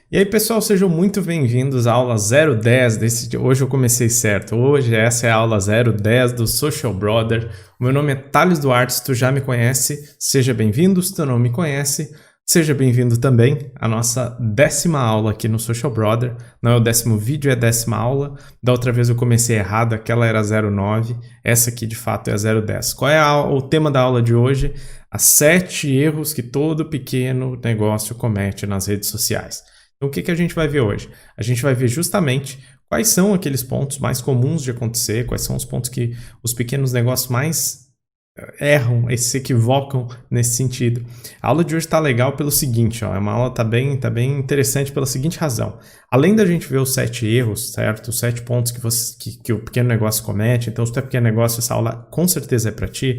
E aí, pessoal, sejam muito bem-vindos à aula 010 Hoje eu comecei certo. Hoje essa é a aula 010 do Social Brother. O meu nome é Thales Duarte, se tu já me conhece, seja bem-vindo. Se tu não me conhece, seja bem-vindo também à nossa 10ª aula aqui no Social Brother. Não é o 10º vídeo, é a 10ª aula. Da outra vez eu comecei errado, aquela era 09, essa aqui de fato é a 010. Qual é o tema da aula de hoje? As 7 erros que todo pequeno negócio comete nas redes sociais. Então, o que a gente vai ver hoje? A gente vai ver justamente quais são aqueles pontos mais comuns de acontecer, quais são os pontos que os pequenos negócios mais erram, se equivocam nesse sentido. A aula de hoje está legal pelo seguinte, ó, é uma aula tá bem interessante pela seguinte razão. Além da gente ver os 7 erros, certo? Os 7 pontos que o pequeno negócio comete, então se tu é pequeno negócio, essa aula com certeza é para ti.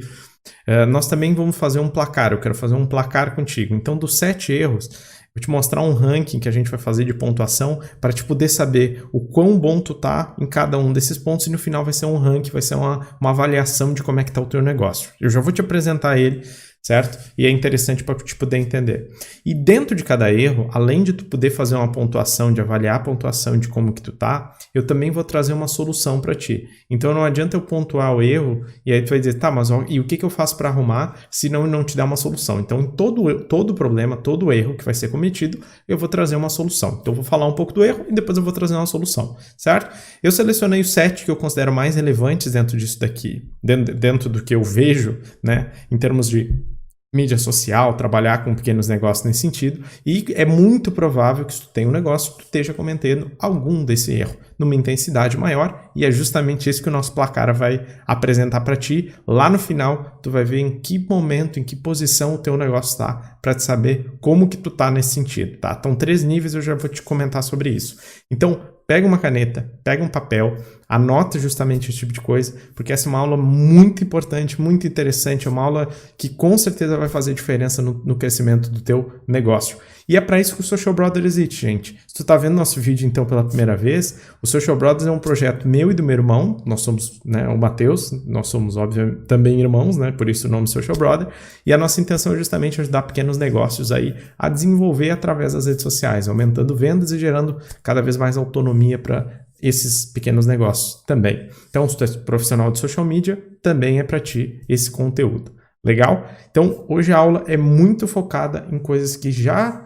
Nós também vamos fazer um placar, eu quero fazer um placar contigo. Então, dos 7 erros, vou te mostrar um ranking que a gente vai fazer de pontuação para te poder saber o quão bom tu tá em cada um desses pontos e no final vai ser um ranking, vai ser uma avaliação de como é que tá o teu negócio. Eu já vou te apresentar ele, certo? E é interessante para te poder entender. E dentro de cada erro, além de tu poder fazer uma pontuação, de avaliar a pontuação de como que tu tá, eu também vou trazer uma solução para ti. Então não adianta eu pontuar o erro e aí tu vai dizer, tá, mas e o que eu faço para arrumar se não te dá uma solução? Então em todo problema, todo erro que vai ser cometido, eu vou trazer uma solução. Então eu vou falar um pouco do erro e depois eu vou trazer uma solução, certo? Eu selecionei os 7 que eu considero mais relevantes dentro disso daqui, dentro do que eu vejo, né, em termos de mídia social, trabalhar com pequenos negócios nesse sentido, e é muito provável que se tu tem um negócio, tu esteja cometendo algum desse erro, numa intensidade maior, e é justamente isso que o nosso placar vai apresentar para ti. Lá no final, tu vai ver em que momento, em que posição o teu negócio está, para te saber como que tu tá nesse sentido, tá? Então, 3 níveis eu já vou te comentar sobre isso. Então, pega uma caneta, pega um papel, anota justamente esse tipo de coisa, porque essa é uma aula muito importante, muito interessante, é uma aula que com certeza vai fazer diferença no crescimento do teu negócio. E é para isso que o Social Brother existe, gente. Se tu tá vendo nosso vídeo então pela primeira vez, o Social Brothers é um projeto meu e do meu irmão, nós somos, né, o Matheus, nós somos obviamente também irmãos, né, por isso o nome Social Brother, e a nossa intenção é justamente ajudar pequenos negócios aí a desenvolver através das redes sociais, aumentando vendas e gerando cada vez mais autonomia para esses pequenos negócios também. Então, se tu é profissional de social media, também é para ti esse conteúdo. Legal? Então, hoje a aula é muito focada em coisas que já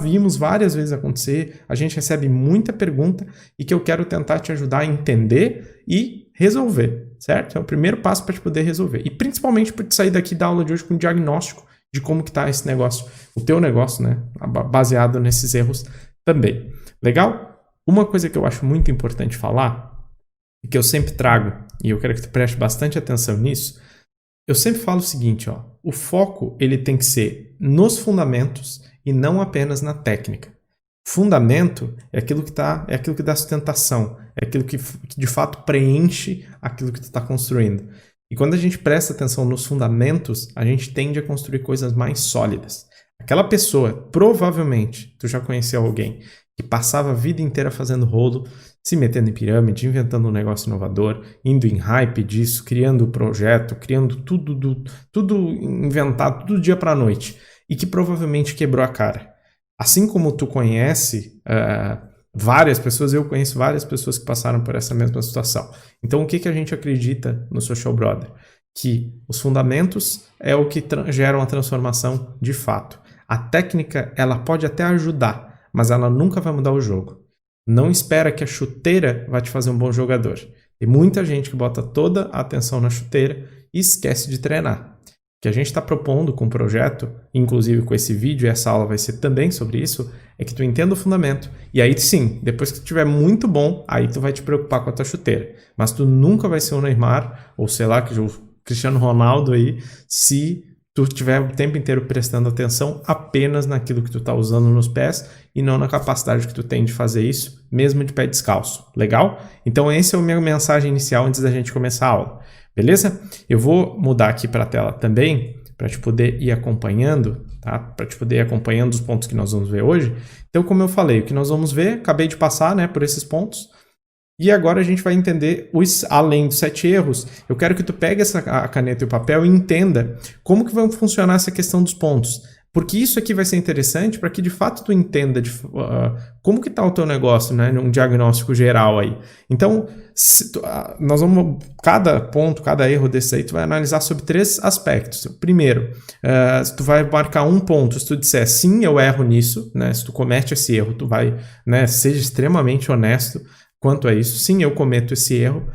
vimos várias vezes acontecer, a gente recebe muita pergunta e que eu quero tentar te ajudar a entender e resolver, certo? É o primeiro passo para te poder resolver. E principalmente para te sair daqui da aula de hoje com um diagnóstico de como que está esse negócio, o teu negócio, né? Baseado nesses erros também. Legal? Uma coisa que eu acho muito importante falar, e que eu sempre trago, e eu quero que tu preste bastante atenção nisso, eu sempre falo o seguinte, ó, o foco ele tem que ser nos fundamentos e não apenas na técnica. Fundamento é aquilo que dá sustentação, é aquilo que de fato preenche aquilo que tu está construindo. E quando a gente presta atenção nos fundamentos, a gente tende a construir coisas mais sólidas. Aquela pessoa, provavelmente, tu já conheceu alguém que passava a vida inteira fazendo rolo, se metendo em pirâmide, inventando um negócio inovador, indo em hype disso, criando o projeto, criando tudo inventado, tudo do dia para a noite, e que provavelmente quebrou a cara. Assim como tu conhece várias pessoas, eu conheço várias pessoas que passaram por essa mesma situação. Então, o que a gente acredita no Social Brother? Que os fundamentos é o que geram a transformação de fato. A técnica, ela pode até ajudar, mas ela nunca vai mudar o jogo. Não espera que a chuteira vai te fazer um bom jogador. Tem muita gente que bota toda a atenção na chuteira e esquece de treinar. O que a gente está propondo com o projeto, inclusive com esse vídeo, e essa aula vai ser também sobre isso, é que tu entenda o fundamento. E aí sim, depois que tu estiver muito bom, aí tu vai te preocupar com a tua chuteira. Mas tu nunca vai ser o Neymar, ou sei lá, que o Cristiano Ronaldo aí, se tu estiver o tempo inteiro prestando atenção apenas naquilo que tu está usando nos pés e não na capacidade que tu tem de fazer isso, mesmo de pé descalço. Legal? Então essa é a minha mensagem inicial antes da gente começar a aula. Beleza? Eu vou mudar aqui para a tela também, para te poder ir acompanhando, tá? Para te poder ir acompanhando os pontos que nós vamos ver hoje. Então, como eu falei, o que nós vamos ver, acabei de passar, né, por esses pontos. E agora a gente vai entender, além dos 7 erros, eu quero que tu pegue a caneta e o papel e entenda como que vai funcionar essa questão dos pontos. Porque isso aqui vai ser interessante para que de fato tu entenda como que está o teu negócio, né? Num diagnóstico geral aí. Então, nós vamos, cada ponto, cada erro desse aí, tu vai analisar sobre 3 aspectos. Primeiro, se tu vai marcar um ponto, se tu disser sim, eu erro nisso, né? Se tu comete esse erro, tu vai, né? Seja extremamente honesto quanto a isso. Sim, eu cometo esse erro.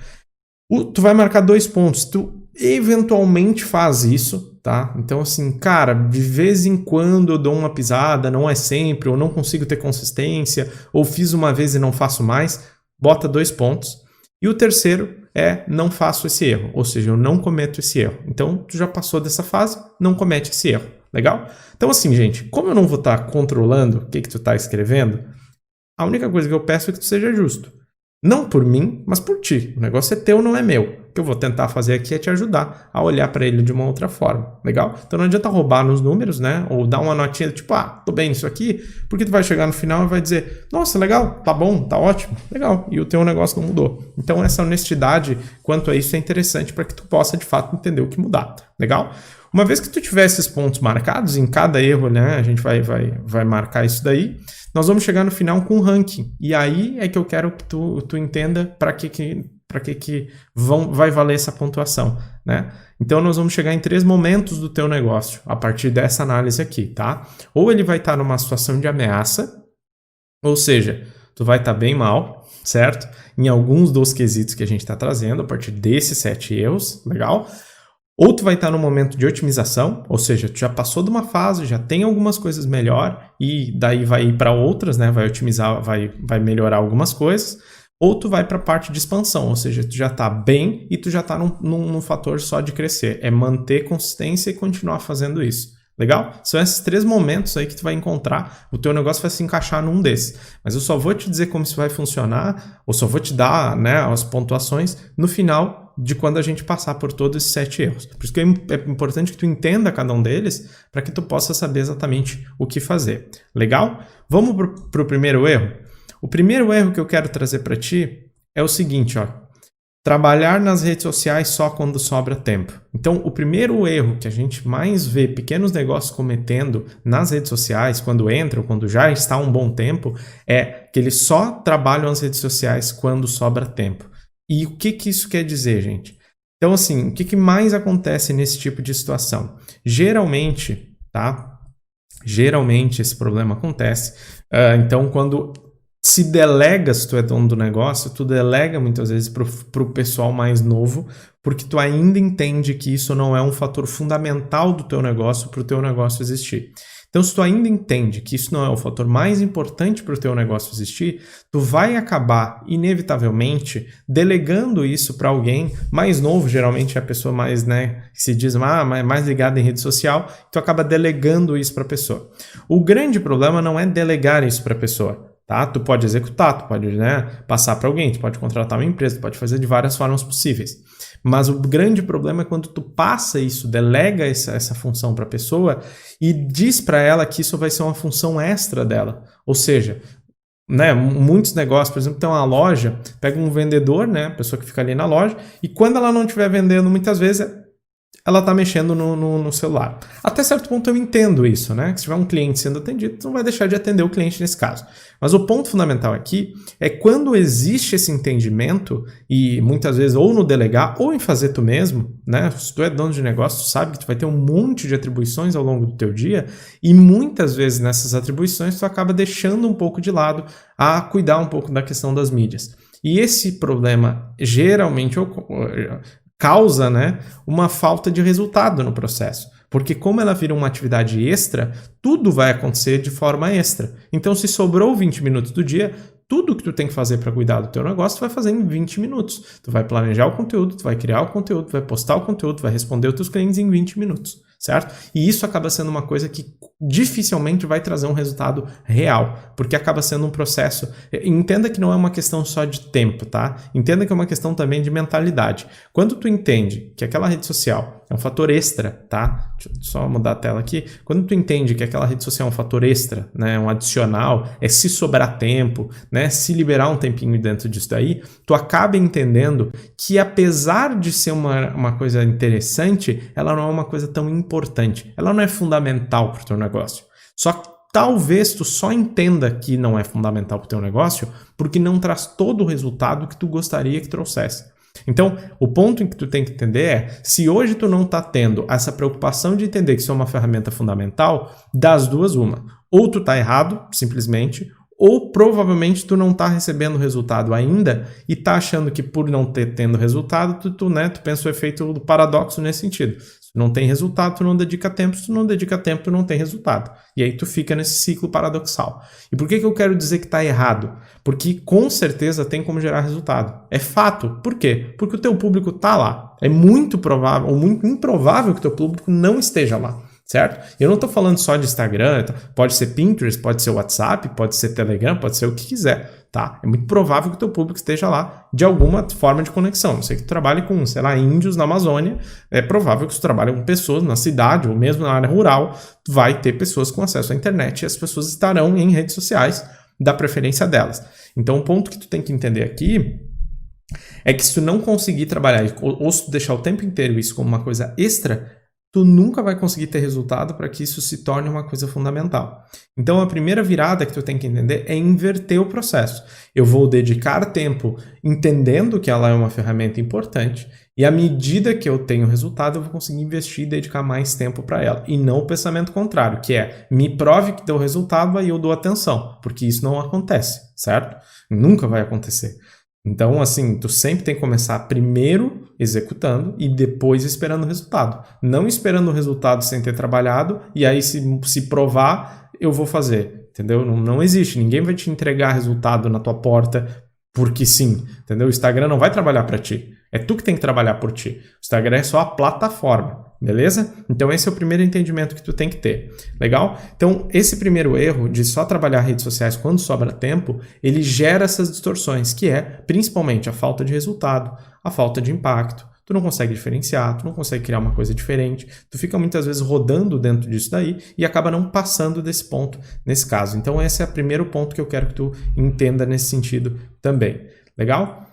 Tu vai marcar 2 pontos. Tu eventualmente faz isso, tá? Então, assim, cara, de vez em quando eu dou uma pisada, não é sempre, ou não consigo ter consistência, ou fiz uma vez e não faço mais, bota 2 pontos. E o terceiro é não faço esse erro, ou seja, eu não cometo esse erro. Então, tu já passou dessa fase, não comete esse erro. Legal? Então, assim, gente, como eu não vou estar controlando o que tu está escrevendo, a única coisa que eu peço é que tu seja justo. Não por mim, mas por ti. O negócio é teu, não é meu. O que eu vou tentar fazer aqui é te ajudar a olhar para ele de uma outra forma. Legal? Então não adianta roubar nos números, né? Ou dar uma notinha tipo, tô bem nisso aqui, porque tu vai chegar no final e vai dizer, nossa, legal, tá bom, tá ótimo, legal. E o teu negócio não mudou. Então essa honestidade quanto a isso é interessante para que tu possa de fato entender o que mudar. Legal? Uma vez que tu tiver esses pontos marcados, em cada erro, né, a gente vai marcar isso daí, nós vamos chegar no final com um ranking. E aí é que eu quero que tu entenda para que vai valer essa pontuação, né? Então nós vamos chegar em 3 momentos do teu negócio, a partir dessa análise aqui, tá? Ou ele vai estar numa situação de ameaça, ou seja, tu vai estar bem mal, certo? Em alguns dos quesitos que a gente está trazendo, a partir desses 7 erros, legal? Ou tu vai estar no momento de otimização, ou seja, tu já passou de uma fase, já tem algumas coisas melhor e daí vai ir para outras, né? Vai otimizar, vai melhorar algumas coisas. Ou tu vai para a parte de expansão, ou seja, tu já está bem e tu já está num fator só de crescer. É manter consistência e continuar fazendo isso. Legal? São esses 3 momentos aí que tu vai encontrar, o teu negócio vai se encaixar num desses. Mas eu só vou te dizer como isso vai funcionar, ou só vou te dar, né, as pontuações no final de quando a gente passar por todos esses 7 erros. Por isso que é importante que tu entenda cada um deles, para que tu possa saber exatamente o que fazer. Legal? Vamos para o primeiro erro? O primeiro erro que eu quero trazer para ti é o seguinte, ó. Trabalhar nas redes sociais só quando sobra tempo. Então, o primeiro erro que a gente mais vê pequenos negócios cometendo nas redes sociais, quando entram, quando já está um bom tempo, é que eles só trabalham as redes sociais quando sobra tempo. E o que isso quer dizer, gente? Então, assim, o que mais acontece nesse tipo de situação? Geralmente, tá? Geralmente esse problema acontece. Então, quando se delega, se tu é dono do negócio, tu delega muitas vezes pro pessoal mais novo, porque tu ainda entende que isso não é um fator fundamental do teu negócio para o teu negócio existir. Então, se tu ainda entende que isso não é o fator mais importante para o teu negócio existir, tu vai acabar, inevitavelmente, delegando isso para alguém mais novo, geralmente é a pessoa mais, né, que se diz mais ligada em rede social, tu acaba delegando isso para a pessoa. O grande problema não é delegar isso para a pessoa. Tá? Tu pode executar, tu pode, né, passar para alguém, tu pode contratar uma empresa, tu pode fazer de várias formas possíveis. Mas o grande problema é quando tu passa isso, delega essa função para a pessoa e diz para ela que isso vai ser uma função extra dela. Ou seja, né, muitos negócios, por exemplo, tem uma loja, pega um vendedor, né, a pessoa que fica ali na loja, e quando ela não estiver vendendo, muitas vezes ela está mexendo no celular. Até certo ponto eu entendo isso, né? Que se tiver um cliente sendo atendido, tu não vai deixar de atender o cliente nesse caso. Mas o ponto fundamental aqui é quando existe esse entendimento, e muitas vezes ou no delegar ou em fazer tu mesmo, né? Se tu é dono de negócio, tu sabe que tu vai ter um monte de atribuições ao longo do teu dia, e muitas vezes nessas atribuições tu acaba deixando um pouco de lado a cuidar um pouco da questão das mídias. E esse problema geralmente causa, né, uma falta de resultado no processo. Porque como ela vira uma atividade extra, tudo vai acontecer de forma extra. Então, se sobrou 20 minutos do dia, tudo que tu tem que fazer para cuidar do teu negócio, tu vai fazer em 20 minutos. Tu vai planejar o conteúdo, tu vai criar o conteúdo, tu vai postar o conteúdo, tu vai responder os teus clientes em 20 minutos, certo? E isso acaba sendo uma coisa que dificilmente vai trazer um resultado real, porque acaba sendo um processo. Entenda que não é uma questão só de tempo, tá? Entenda que é uma questão também de mentalidade. Quando tu entende que aquela rede social é um fator extra, tá? Deixa eu só mudar a tela aqui. Quando tu entende que aquela rede social é um fator extra, né, um adicional, é se sobrar tempo, né, se liberar um tempinho dentro disso daí, tu acaba entendendo que apesar de ser uma coisa interessante, ela não é uma coisa tão importante, ela não é fundamental para o teu negócio. Só que talvez tu só entenda que não é fundamental para o teu negócio porque não traz todo o resultado que tu gostaria que trouxesse. Então, o ponto em que tu tem que entender é, se hoje tu não está tendo essa preocupação de entender que isso é uma ferramenta fundamental, das duas uma. Ou tu está errado, simplesmente, ou provavelmente tu não está recebendo resultado ainda e está achando que por não ter tendo resultado, tu pensa o efeito do paradoxo nesse sentido. Se tu não tem resultado, tu não dedica tempo. Se tu não dedica tempo, tu não tem resultado. E aí tu fica nesse ciclo paradoxal. E por que eu quero dizer que está errado? Porque com certeza tem como gerar resultado. É fato. Por quê? Porque o teu público está lá. É muito provável ou muito improvável que o teu público não esteja lá. Certo? Eu não estou falando só de Instagram, pode ser Pinterest, pode ser WhatsApp, pode ser Telegram, pode ser o que quiser, tá? É muito provável que o teu público esteja lá de alguma forma de conexão. Não sei que tu trabalhe com, sei lá, índios na Amazônia, é provável que tu trabalhe com pessoas na cidade ou mesmo na área rural, vai ter pessoas com acesso à internet e as pessoas estarão em redes sociais da preferência delas. Então, o ponto que tu tem que entender aqui é que se tu não conseguir trabalhar ou se tu deixar o tempo inteiro isso como uma coisa extra, tu nunca vai conseguir ter resultado para que isso se torne uma coisa fundamental. Então, a primeira virada que tu tem que entender é inverter o processo. Eu vou dedicar tempo entendendo que ela é uma ferramenta importante e à medida que eu tenho resultado, eu vou conseguir investir e dedicar mais tempo para ela. E não o pensamento contrário, que é me prove que deu resultado, aí eu dou atenção, porque isso não acontece, certo? Nunca vai acontecer. Então, assim, tu sempre tem que começar primeiro executando e depois esperando o resultado. Não esperando o resultado sem ter trabalhado e aí se provar, eu vou fazer, entendeu? Não existe, ninguém vai te entregar resultado na tua porta porque sim, entendeu? O Instagram não vai trabalhar para ti, é tu que tem que trabalhar por ti. O Instagram é só a plataforma, beleza? Então esse é o primeiro entendimento que tu tem que ter, legal? Então esse primeiro erro de só trabalhar redes sociais quando sobra tempo, ele gera essas distorções, que é principalmente a falta de resultado, a falta de impacto. Tu não consegue diferenciar, tu não consegue criar uma coisa diferente, tu fica muitas vezes rodando dentro disso daí e acaba não passando desse ponto nesse caso. Então esse é o primeiro ponto que eu quero que tu entenda nesse sentido também, legal?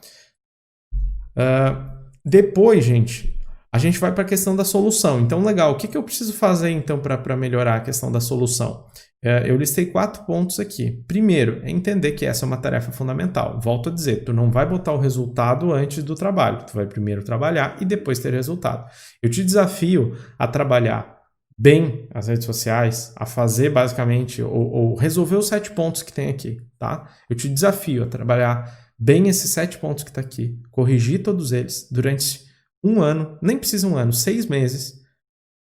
Depois, gente, a gente vai para a questão da solução. Então, legal, o que eu preciso fazer então para melhorar a questão da solução? Eu listei 4 pontos aqui. Primeiro, é entender que essa é uma tarefa fundamental. Volto a dizer, tu não vai botar o resultado antes do trabalho. Tu vai primeiro trabalhar e depois ter resultado. Eu te desafio a trabalhar bem as redes sociais, a fazer basicamente, ou resolver os 7 pontos que tem aqui, tá? Eu te desafio a trabalhar bem esses 7 pontos que está aqui, corrigir todos eles durante 1 ano, nem precisa 1 ano, 6 meses,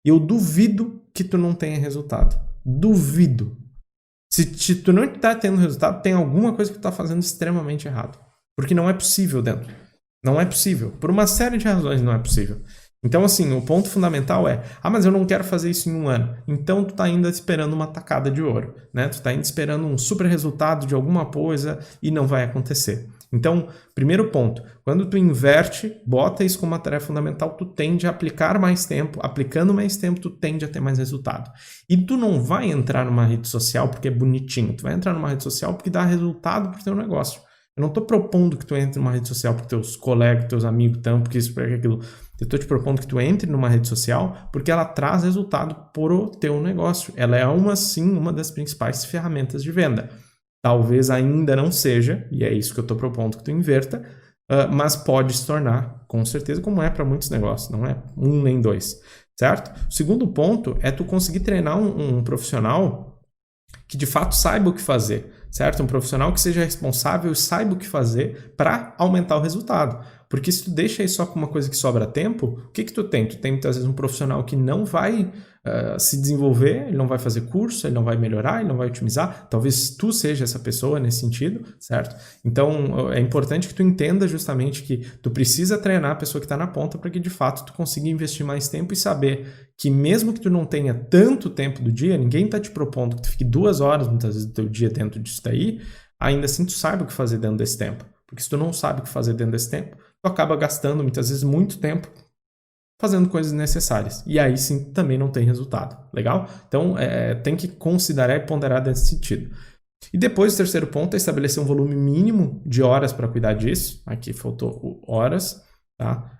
e eu duvido que tu não tenha resultado. Duvido. Se tu não está tendo resultado, tem alguma coisa que tu está fazendo extremamente errado. Porque não é possível dentro. Não é possível. Por uma série de razões não é possível. Então, assim, o ponto fundamental é, mas eu não quero fazer isso em 1 ano. Então, tu está ainda esperando uma tacada de ouro, né? Tu está ainda esperando um super resultado de alguma coisa e não vai acontecer. Então, primeiro ponto, quando tu inverte, bota isso como uma tarefa fundamental, tu tende a aplicar mais tempo, aplicando mais tempo, tu tende a ter mais resultado. E tu não vai entrar numa rede social porque é bonitinho, tu vai entrar numa rede social porque dá resultado pro teu negócio. Eu não estou propondo que tu entre numa rede social para teus colegas, teus amigos, porque isso, porque aquilo. Eu estou te propondo que tu entre numa rede social porque ela traz resultado pro teu negócio. Ela é uma das principais ferramentas de venda. Talvez ainda não seja, e é isso que eu estou propondo que tu inverta, mas pode se tornar, com certeza, como é para muitos negócios, não é 1 nem 2, certo? O segundo ponto é tu conseguir treinar um profissional que de fato saiba o que fazer, certo? Um profissional que seja responsável e saiba o que fazer para aumentar o resultado. Porque se tu deixa isso só com uma coisa que sobra tempo, o que tu tem? Tu tem muitas vezes um profissional que não vai se desenvolver, ele não vai fazer curso, ele não vai melhorar, ele não vai otimizar. Talvez tu seja essa pessoa nesse sentido, certo? Então é importante que tu entenda justamente que tu precisa treinar a pessoa que está na ponta para que de fato tu consiga investir mais tempo e saber que mesmo que tu não tenha tanto tempo do dia, ninguém está te propondo que tu fique 2 horas muitas vezes do teu dia dentro disso daí, ainda assim tu saiba o que fazer dentro desse tempo. Porque se tu não sabe o que fazer dentro desse tempo, tu acaba gastando muitas vezes muito tempo fazendo coisas necessárias. E aí sim também não tem resultado. Legal? Então tem que considerar e ponderar nesse sentido. E depois o terceiro ponto é estabelecer um volume mínimo de horas para cuidar disso. Aqui faltou horas, tá?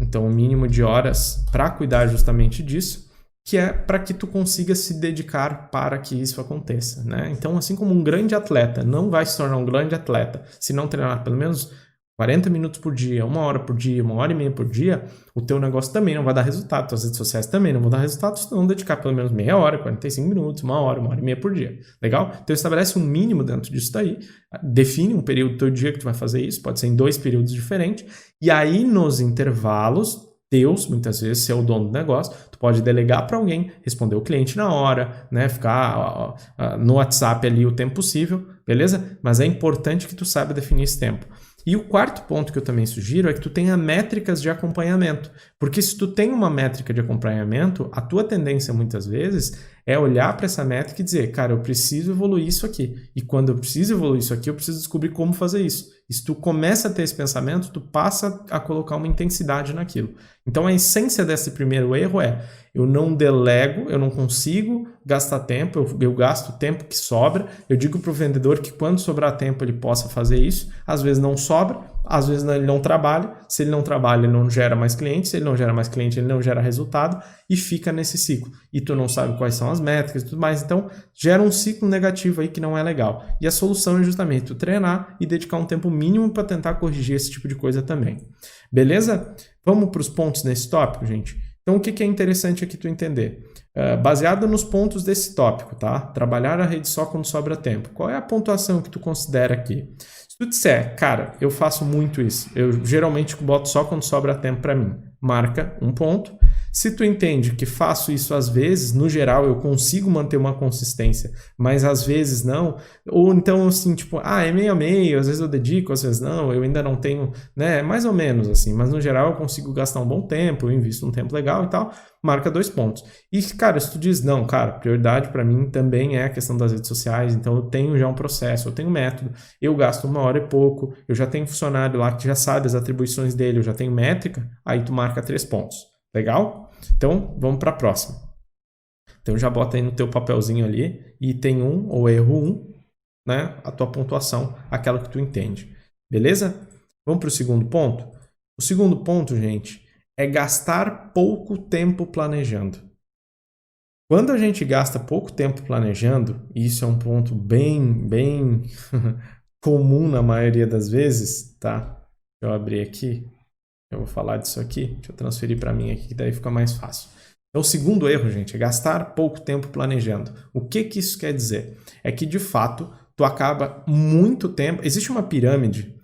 Então o mínimo de horas para cuidar justamente disso, que é para que tu consiga se dedicar para que isso aconteça, né? Então, assim como um grande atleta não vai se tornar um grande atleta se não treinar pelo menos 40 minutos por dia, 1 hora por dia, 1h30 por dia, o teu negócio também não vai dar resultado, tuas redes sociais também não vão dar resultado se tu não dedicar pelo menos meia hora, 45 minutos, 1 hora, 1h30 por dia. Legal? Então estabelece um mínimo dentro disso daí, define um período do teu dia que tu vai fazer isso, pode ser em 2 períodos diferentes, e aí nos intervalos teus, muitas vezes, se é o dono do negócio, tu pode delegar para alguém, responder o cliente na hora, né, ficar no WhatsApp ali o tempo possível, beleza? Mas é importante que tu saiba definir esse tempo. E o quarto ponto que eu também sugiro é que tu tenha métricas de acompanhamento. Porque se tu tem uma métrica de acompanhamento, a tua tendência muitas vezes é olhar para essa métrica e dizer, cara, eu preciso evoluir isso aqui. E quando eu preciso evoluir isso aqui, eu preciso descobrir como fazer isso. E se tu começa a ter esse pensamento, tu passa a colocar uma intensidade naquilo. Então a essência desse primeiro erro é, eu não delego, eu não consigo gastar tempo, eu gasto tempo que sobra. Eu digo para o vendedor que quando sobrar tempo ele possa fazer isso. Às vezes não sobra, às vezes ele não trabalha. Se ele não trabalha, ele não gera mais clientes. Se ele não gera mais cliente, ele não gera resultado e fica nesse ciclo. E tu não sabe quais são as métricas e tudo mais. Então gera um ciclo negativo aí que não é legal. E a solução é justamente tu treinar e dedicar um tempo mínimo para tentar corrigir esse tipo de coisa também. Beleza? Vamos para os pontos nesse tópico, gente? Então, o que é interessante aqui tu entender? Baseado nos pontos desse tópico, tá? Trabalhar a rede só quando sobra tempo. Qual é a pontuação que tu considera aqui? Se tu disser, cara, eu faço muito isso, eu geralmente boto só quando sobra tempo para mim, marca 1 ponto. Se tu entende que faço isso às vezes, no geral eu consigo manter uma consistência, mas às vezes não, ou então assim, tipo, é meio a meio, às vezes eu dedico, às vezes não, eu ainda não tenho, né, mais ou menos assim, mas no geral eu consigo gastar um bom tempo, eu invisto um tempo legal e tal, marca 2 pontos. E, cara, se tu diz, não, cara, prioridade para mim também é a questão das redes sociais, então eu tenho já um processo, eu tenho um método, eu gasto 1 hora e pouco, eu já tenho funcionário lá que já sabe as atribuições dele, eu já tenho métrica, aí tu marca 3 pontos. Legal? Então, vamos para a próxima. Então, já bota aí no teu papelzinho ali, item 1 ou erro 1, né? A tua pontuação, aquela que tu entende. Beleza? Vamos para o segundo ponto? O segundo ponto, gente, é gastar pouco tempo planejando. Quando a gente gasta pouco tempo planejando, e isso é um ponto bem comum na maioria das vezes, tá? Deixa eu abrir aqui. Eu vou falar disso aqui. Deixa eu transferir para mim aqui, que daí fica mais fácil. Então, o segundo erro, gente, é gastar pouco tempo planejando. O que isso quer dizer? É que, de fato, tu acaba muito tempo... Existe uma pirâmide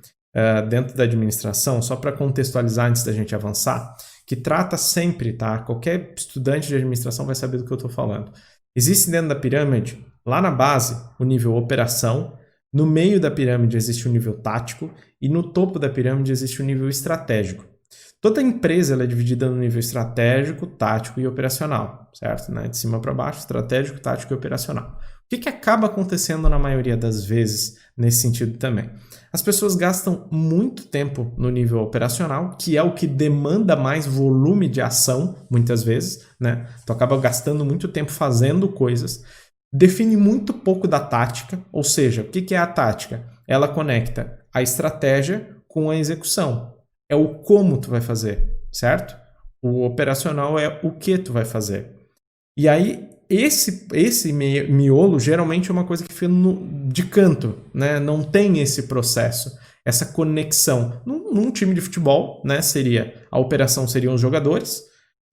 dentro da administração, só para contextualizar antes da gente avançar, que trata sempre, tá? Qualquer estudante de administração vai saber do que eu estou falando. Existe dentro da pirâmide, lá na base, o nível operação, no meio da pirâmide existe o nível tático e no topo da pirâmide existe o nível estratégico. Toda empresa ela é dividida no nível estratégico, tático e operacional, certo? Né? De cima para baixo, estratégico, tático e operacional. O que acaba acontecendo na maioria das vezes nesse sentido também? As pessoas gastam muito tempo no nível operacional, que é o que demanda mais volume de ação, muitas vezes, né? Tu acaba gastando muito tempo fazendo coisas, define muito pouco da tática, ou seja, o que é a tática? Ela conecta a estratégia com a execução. É o como tu vai fazer, certo? O operacional é o que tu vai fazer. E aí, esse miolo geralmente é uma coisa que fica de canto, né? Não tem esse processo, essa conexão. Num time de futebol, né? A operação seriam os jogadores,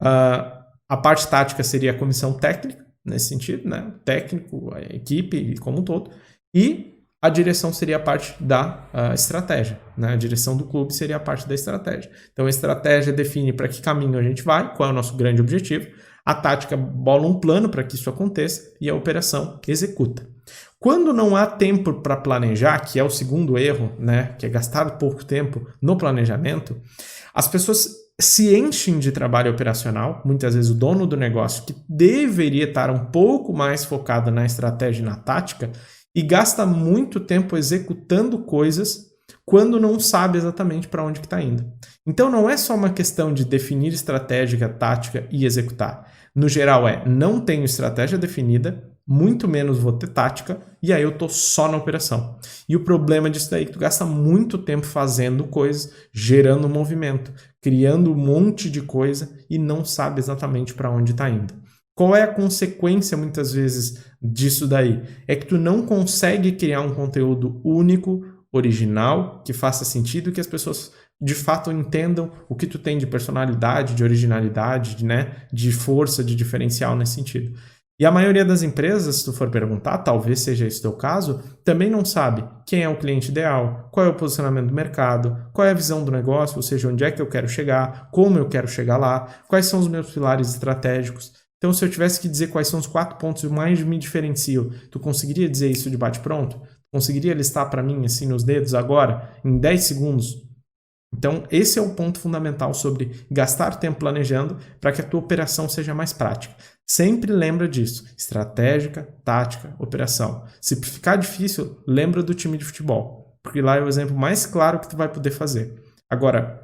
a parte tática seria a comissão técnica, nesse sentido, né? O técnico, a equipe como um todo, e a direção seria a parte da estratégia, né? A direção do clube seria a parte da estratégia. Então a estratégia define para que caminho a gente vai, qual é o nosso grande objetivo, a tática bola um plano para que isso aconteça e a operação executa. Quando não há tempo para planejar, que é o segundo erro, né? Que é gastar pouco tempo no planejamento, as pessoas se enchem de trabalho operacional, muitas vezes o dono do negócio, que deveria estar um pouco mais focado na estratégia e na tática, e gasta muito tempo executando coisas quando não sabe exatamente para onde que está indo. Então não é só uma questão de definir estratégia, tática e executar. No geral não tenho estratégia definida, muito menos vou ter tática, e aí eu tô só na operação. E o problema disso daí é que tu gasta muito tempo fazendo coisas, gerando movimento, criando um monte de coisa e não sabe exatamente para onde está indo. Qual é a consequência, muitas vezes, disso daí? É que tu não consegue criar um conteúdo único, original, que faça sentido, que as pessoas de fato entendam o que tu tem de personalidade, de originalidade, de força, de diferencial nesse sentido. E a maioria das empresas, se tu for perguntar, talvez seja esse o teu caso, também não sabe quem é o cliente ideal, qual é o posicionamento do mercado, qual é a visão do negócio, ou seja, onde é que eu quero chegar, como eu quero chegar lá, quais são os meus pilares estratégicos. Então, se eu tivesse que dizer quais são os 4 pontos que mais me diferenciam, tu conseguiria dizer isso de bate-pronto? Conseguiria listar para mim, assim, nos dedos agora, em 10 segundos? Então, esse é o ponto fundamental sobre gastar tempo planejando para que a tua operação seja mais prática. Sempre lembra disso. Estratégica, tática, operação. Se ficar difícil, lembra do time de futebol, porque lá é o exemplo mais claro que tu vai poder fazer. Agora,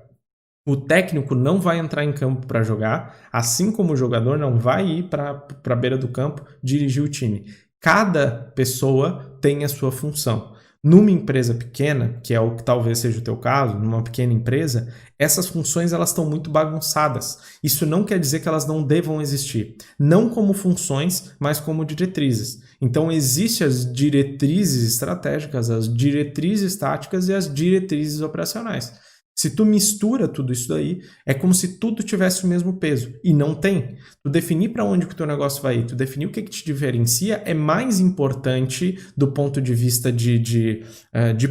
o técnico não vai entrar em campo para jogar, assim como o jogador não vai ir para a beira do campo dirigir o time. Cada pessoa tem a sua função. Numa empresa pequena, que é o que talvez seja o teu caso, numa pequena empresa, essas funções elas estão muito bagunçadas. Isso não quer dizer que elas não devam existir. Não como funções, mas como diretrizes. Então, existem as diretrizes estratégicas, as diretrizes táticas e as diretrizes operacionais. Se tu mistura tudo isso daí, é como se tudo tivesse o mesmo peso. E não tem. Tu definir para onde que o teu negócio vai ir, tu definir o que te diferencia é mais importante do ponto de vista de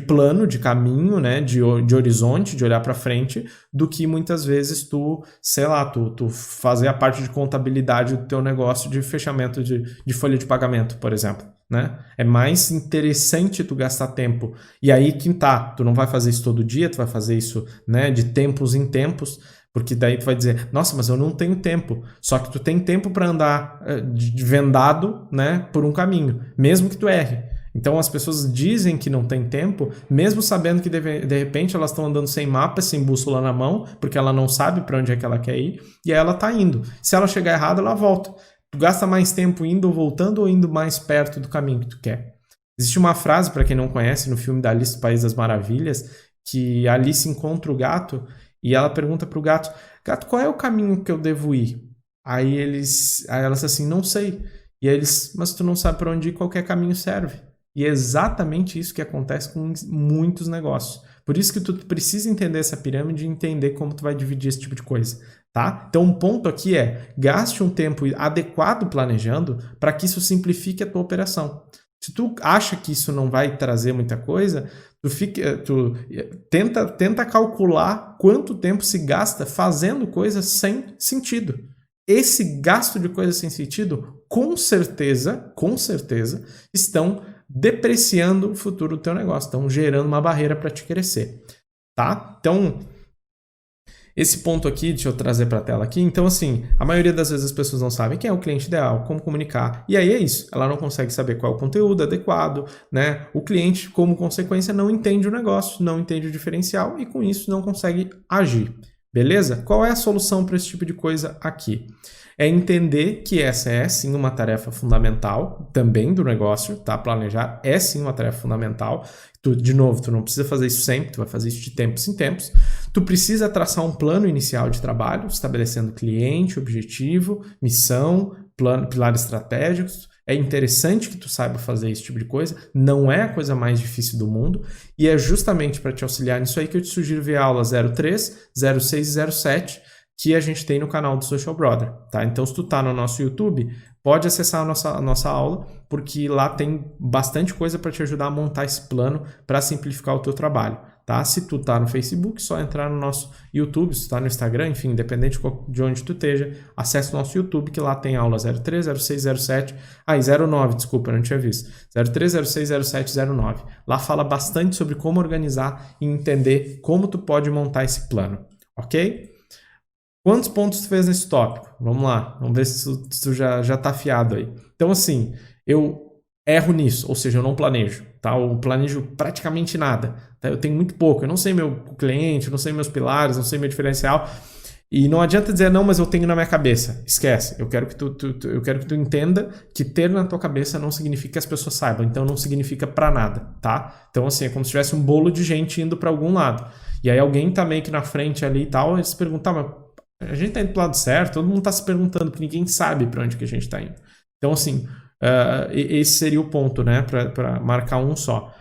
plano, de caminho, de horizonte, de olhar para frente, do que muitas vezes tu fazer a parte de contabilidade do teu negócio de fechamento de folha de pagamento, por exemplo. É mais interessante tu gastar tempo. E aí que tu não vai fazer isso todo dia, tu vai fazer isso de tempos em tempos, porque daí tu vai dizer, nossa, mas eu não tenho tempo. Só que tu tem tempo para andar vendado por um caminho, mesmo que tu erre. Então as pessoas dizem que não tem tempo, mesmo sabendo que de repente elas estão andando sem mapa, sem bússola na mão, porque ela não sabe para onde é que ela quer ir, e aí ela tá indo. Se ela chegar errado, ela volta. Tu gasta mais tempo indo ou voltando ou indo mais perto do caminho que tu quer? Existe uma frase, para quem não conhece, no filme da Alice do País das Maravilhas, que a Alice encontra o gato e ela pergunta pro gato, gato, qual é o caminho que eu devo ir? Aí ela diz assim, não sei. E aí mas tu não sabe para onde ir, qualquer caminho serve. E é exatamente isso que acontece com muitos negócios. Por isso que tu precisa entender essa pirâmide e entender como tu vai dividir esse tipo de coisa. Tá? Então, um ponto aqui gaste um tempo adequado planejando para que isso simplifique a tua operação. Se tu acha que isso não vai trazer muita coisa, tu tenta calcular quanto tempo se gasta fazendo coisas sem sentido. Esse gasto de coisas sem sentido, com certeza, estão depreciando o futuro do teu negócio, estão gerando uma barreira para te crescer. Tá? Então, esse ponto aqui, deixa eu trazer para a tela aqui. Então, assim, a maioria das vezes as pessoas não sabem quem é o cliente ideal, como comunicar. E aí é isso. Ela não consegue saber qual é o conteúdo adequado, O cliente, como consequência, não entende o negócio, não entende o diferencial e, com isso, não consegue agir. Beleza? Qual é a solução para esse tipo de coisa aqui? É entender que essa é sim uma tarefa fundamental também do negócio, tá? Planejar é sim uma tarefa fundamental. De novo, tu não precisa fazer isso sempre, tu vai fazer isso de tempos em tempos. Tu precisa traçar um plano inicial de trabalho, estabelecendo cliente, objetivo, missão, pilares estratégicos. É interessante que tu saiba fazer esse tipo de coisa, não é a coisa mais difícil do mundo, e é justamente para te auxiliar nisso aí que eu te sugiro ver a aula 03, 06 e 07, que a gente tem no canal do Social Brother, tá? Então, se tu tá no nosso YouTube, pode acessar a nossa aula, porque lá tem bastante coisa para te ajudar a montar esse plano para simplificar o teu trabalho, tá? Se tu tá no Facebook, só entrar no nosso YouTube, se tu tá no Instagram, enfim, independente de onde tu esteja, acessa o nosso YouTube, que lá tem aula 03, 06, 07, 09, desculpa, eu não tinha visto, 03, 06, 07, 09. Lá fala bastante sobre como organizar e entender como tu pode montar esse plano, ok? Quantos pontos tu fez nesse tópico? Vamos lá, vamos ver se tu já tá afiado aí. Então, assim, eu erro nisso, ou seja, eu não planejo. tá? Eu planejo praticamente nada, tá? Eu tenho muito pouco, eu não sei meu cliente, eu não sei meus pilares, não sei meu diferencial. E não adianta dizer, não, mas eu tenho na minha cabeça. Esquece. Eu quero que eu quero que tu entenda que ter na tua cabeça não significa que as pessoas saibam. Então não significa pra nada, tá? Então assim, é como se tivesse um bolo de gente indo pra algum lado. E aí alguém tá meio que na frente ali e tal, e se perguntar, mas a gente tá indo pro lado certo? Todo mundo tá se perguntando, porque ninguém sabe pra onde que a gente tá indo. Então assim, esse seria o ponto, né? Pra marcar um só.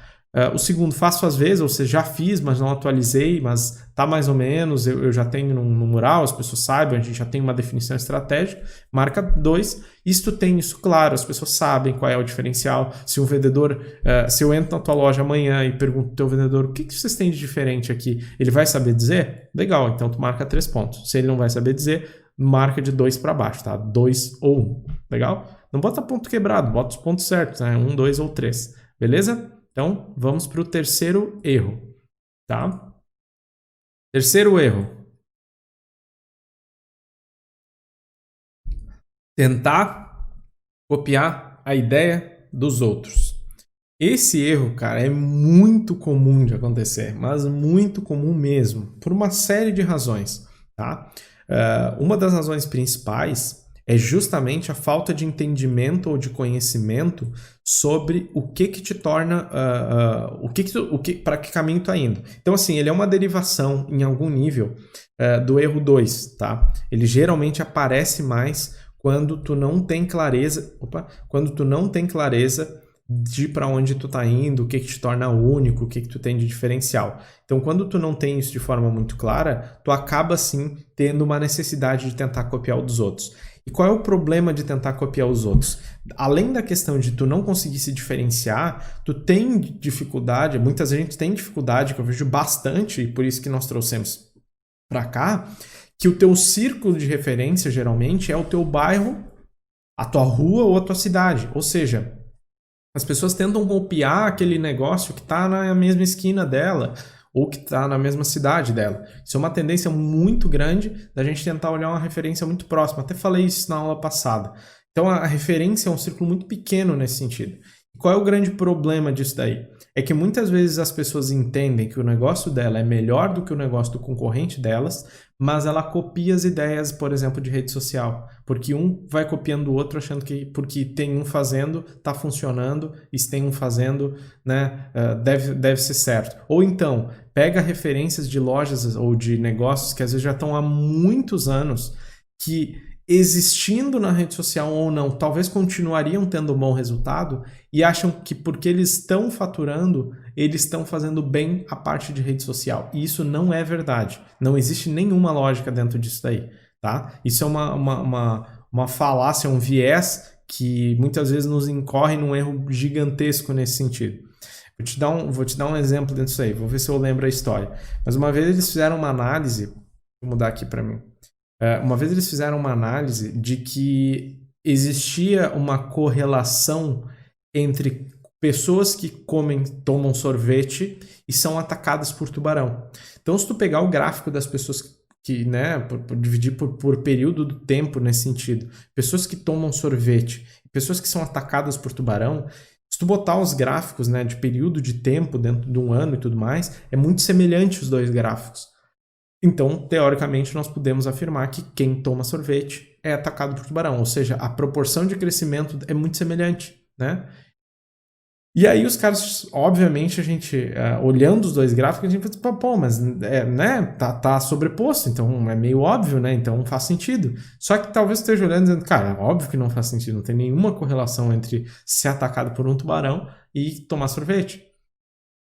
O segundo, faço às vezes, ou seja, já fiz, mas não atualizei, mas tá mais ou menos, eu já tenho no mural, as pessoas sabem, a gente já tem uma definição estratégica. Marca 2, isto tem isso claro, as pessoas sabem qual é o diferencial. Se um vendedor, se eu entro na tua loja amanhã e pergunto ao teu vendedor, o que vocês têm de diferente aqui? Ele vai saber dizer? Legal, então tu marca 3 pontos. Se ele não vai saber dizer, marca de 2 para baixo, tá? 2 ou 1, legal? Não bota ponto quebrado, bota os pontos certos, né? 1, 2 ou 3, beleza? Então, vamos para o terceiro erro, tá? Terceiro erro. Tentar copiar a ideia dos outros. Esse erro, cara, é muito comum de acontecer, mas muito comum mesmo, por uma série de razões, tá? Uma das razões principais é justamente a falta de entendimento ou de conhecimento sobre o que te torna, para que caminho tu tá indo. Então, assim, ele é uma derivação em algum nível do erro 2, tá? Ele geralmente aparece mais quando tu não tem clareza, de para onde tu tá indo, o que te torna único, o que tu tem de diferencial. Então, quando tu não tem isso de forma muito clara, tu acaba sim tendo uma necessidade de tentar copiar o dos outros. E qual é o problema de tentar copiar os outros? Além da questão de tu não conseguir se diferenciar, tu tem dificuldade, muita gente tem dificuldade, que eu vejo bastante, e por isso que nós trouxemos para cá, que o teu círculo de referência, geralmente, é o teu bairro, a tua rua ou a tua cidade. Ou seja, as pessoas tentam copiar aquele negócio que está na mesma esquina dela ou que está na mesma cidade dela. Isso é uma tendência muito grande da gente tentar olhar uma referência muito próxima. Até falei isso na aula passada. Então a referência é um círculo muito pequeno nesse sentido. E qual é o grande problema disso daí? É que muitas vezes as pessoas entendem que o negócio dela é melhor do que o negócio do concorrente delas, mas ela copia as ideias, por exemplo, de rede social. Porque um vai copiando o outro achando que porque tem um fazendo, está funcionando, e se tem um fazendo, né, deve ser certo. Ou então, pega referências de lojas ou de negócios que às vezes já estão há muitos anos, que existindo na rede social ou não, talvez continuariam tendo um bom resultado e acham que porque eles estão faturando, eles estão fazendo bem a parte de rede social. E isso não é verdade. Não existe nenhuma lógica dentro disso daí, tá? Isso é uma falácia, um viés que muitas vezes nos incorre num erro gigantesco nesse sentido. Vou te dar um exemplo dentro disso aí, vou ver se eu lembro a história. Mas uma vez eles fizeram uma análise, vou mudar aqui para mim. Uma vez eles fizeram uma análise de que existia uma correlação entre pessoas que tomam sorvete e são atacadas por tubarão. Então, se tu pegar o gráfico das pessoas que, né, dividir por período do tempo nesse sentido, pessoas que tomam sorvete, pessoas que são atacadas por tubarão, se tu botar os gráficos, né, de período de tempo dentro de um ano e tudo mais, é muito semelhante os dois gráficos. Então, teoricamente, nós podemos afirmar que quem toma sorvete é atacado por tubarão, ou seja, a proporção de crescimento é muito semelhante, né? E aí os caras, obviamente, a gente, olhando os dois gráficos, a gente pensa, pô, mas né, tá sobreposto, então é meio óbvio, né? Então faz sentido. Só que talvez esteja olhando e dizendo, cara, é óbvio que não faz sentido, não tem nenhuma correlação entre ser atacado por um tubarão e tomar sorvete.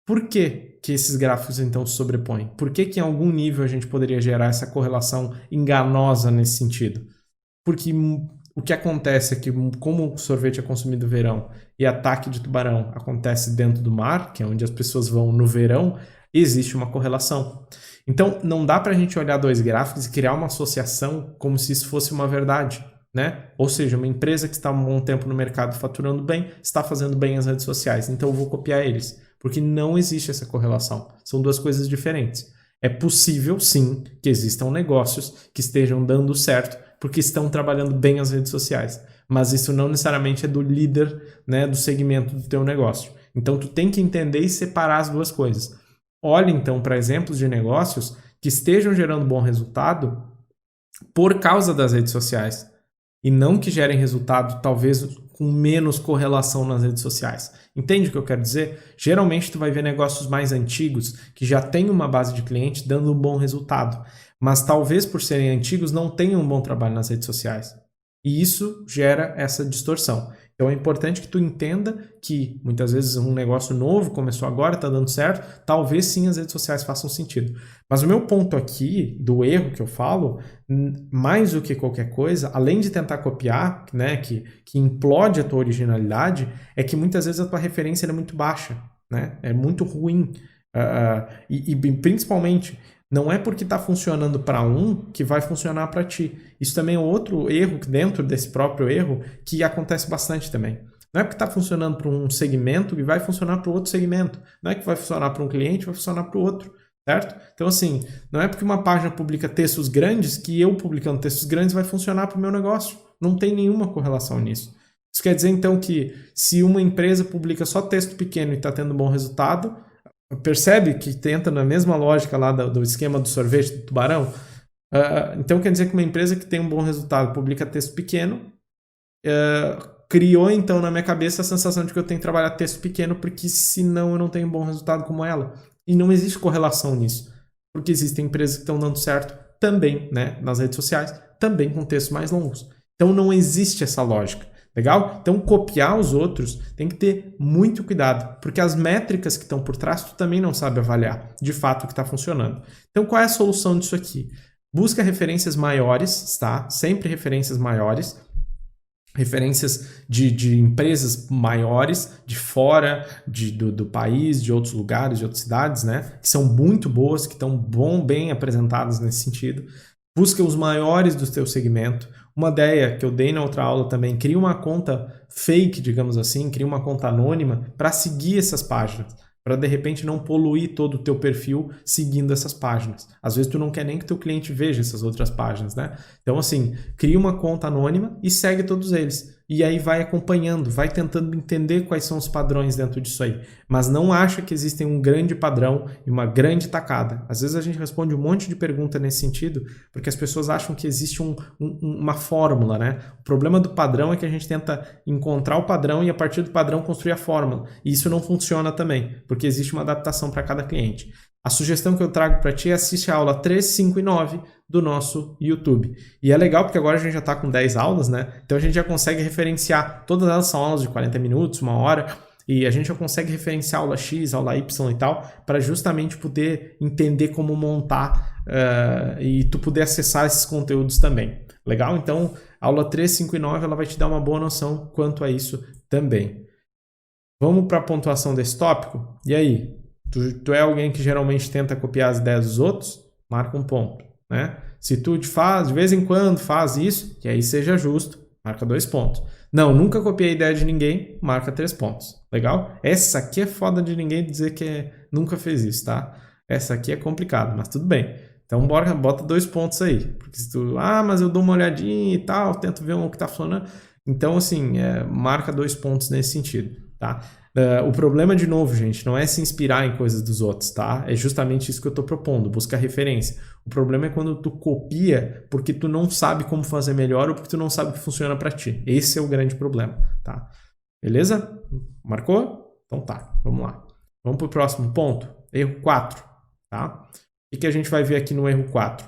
Por que esses gráficos então se sobrepõem? Por que em algum nível a gente poderia gerar essa correlação enganosa nesse sentido? Porque o que acontece é que, como o sorvete é consumido no verão e ataque de tubarão acontece dentro do mar, que é onde as pessoas vão no verão, existe uma correlação. Então, não dá para a gente olhar dois gráficos e criar uma associação como se isso fosse uma verdade, né? Ou seja, uma empresa que está há um bom tempo no mercado faturando bem, está fazendo bem as redes sociais, então eu vou copiar eles. Porque não existe essa correlação. São duas coisas diferentes. É possível, sim, que existam negócios que estejam dando certo porque estão trabalhando bem as redes sociais. Mas isso não necessariamente é do líder, né, do segmento do teu negócio. Então, tu tem que entender e separar as duas coisas. Olhe, então, para exemplos de negócios que estejam gerando bom resultado por causa das redes sociais e não que gerem resultado, talvez, com menos correlação nas redes sociais. Entende o que eu quero dizer? Geralmente, tu vai ver negócios mais antigos que já têm uma base de cliente dando um bom resultado, mas talvez por serem antigos não tenham um bom trabalho nas redes sociais. E isso gera essa distorção. Então é importante que tu entenda que muitas vezes um negócio novo começou agora, está dando certo, talvez sim as redes sociais façam sentido. Mas o meu ponto aqui, do erro que eu falo, mais do que qualquer coisa, além de tentar copiar, né, que implode a tua originalidade, é que muitas vezes a tua referência é muito baixa, né? É muito ruim. E principalmente, não é porque está funcionando para um que vai funcionar para ti. Isso também é outro erro dentro desse próprio erro que acontece bastante também. Não é porque está funcionando para um segmento que vai funcionar para outro segmento. Não é que vai funcionar para um cliente, vai funcionar para o outro, certo? Então, assim, não é porque uma página publica textos grandes que eu publicando textos grandes vai funcionar para o meu negócio. Não tem nenhuma correlação nisso. Isso quer dizer, então, que se uma empresa publica só texto pequeno e está tendo bom resultado, percebe que entra na mesma lógica lá do esquema do sorvete do tubarão? Então quer dizer que uma empresa que tem um bom resultado publica texto pequeno, criou então na minha cabeça a sensação de que eu tenho que trabalhar texto pequeno porque senão eu não tenho um bom resultado como ela. E não existe correlação nisso, porque existem empresas que estão dando certo também, né, nas redes sociais, também com textos mais longos. Então não existe essa lógica. Legal? Então, copiar os outros tem que ter muito cuidado, porque as métricas que estão por trás tu também não sabe avaliar de fato o que está funcionando. Então, qual é a solução disso aqui? Busca referências maiores, tá? Sempre referências maiores, referências de empresas maiores, de fora do país, de outros lugares, de outras cidades, né? Que são muito boas, que estão bem apresentadas nesse sentido. Busca os maiores do teu segmento. Uma ideia que eu dei na outra aula também, cria uma conta fake, digamos assim, cria uma conta anônima para seguir essas páginas, para de repente não poluir todo o teu perfil seguindo essas páginas. Às vezes tu não quer nem que teu cliente veja essas outras páginas, né? Então assim, cria uma conta anônima e segue todos eles. E aí vai acompanhando, vai tentando entender quais são os padrões dentro disso aí. Mas não acha que existem um grande padrão e uma grande tacada. Às vezes a gente responde um monte de pergunta nesse sentido, porque as pessoas acham que existe uma fórmula, né? O problema do padrão é que a gente tenta encontrar o padrão e a partir do padrão construir a fórmula. E isso não funciona também, porque existe uma adaptação para cada cliente. A sugestão que eu trago para ti é assistir a aula 3, 5 e 9 do nosso YouTube. E é legal porque agora a gente já está com 10 aulas, né? Então a gente já consegue referenciar, todas elas são aulas de 40 minutos, 1 hora, e a gente já consegue referenciar aula X, aula Y e tal, para justamente poder entender como montar e tu poder acessar esses conteúdos também. Legal? Então, aula 3, 5 e 9 ela vai te dar uma boa noção quanto a isso também. Vamos para a pontuação desse tópico? E aí? Tu é alguém que geralmente tenta copiar as ideias dos outros? Marca um ponto, né? Se tu de vez em quando faz isso, que aí seja justo, marca 2 pontos. Não, nunca copiei a ideia de ninguém, marca 3 pontos. Legal? Essa aqui é foda de ninguém dizer que nunca fez isso, tá? Essa aqui é complicado, mas tudo bem. Então bota 2 pontos aí. Porque se tu, mas eu dou uma olhadinha e tal, tento ver o que tá funcionando. Então, assim, marca 2 pontos nesse sentido, tá? O problema, de novo, gente, não é se inspirar em coisas dos outros, tá? É justamente isso que eu estou propondo, buscar referência. O problema é quando tu copia porque tu não sabe como fazer melhor ou porque tu não sabe o que funciona para ti. Esse é o grande problema, tá? Beleza? Marcou? Então tá, vamos lá. Vamos para o próximo ponto. Erro 4, tá? O que a gente vai ver aqui no erro 4?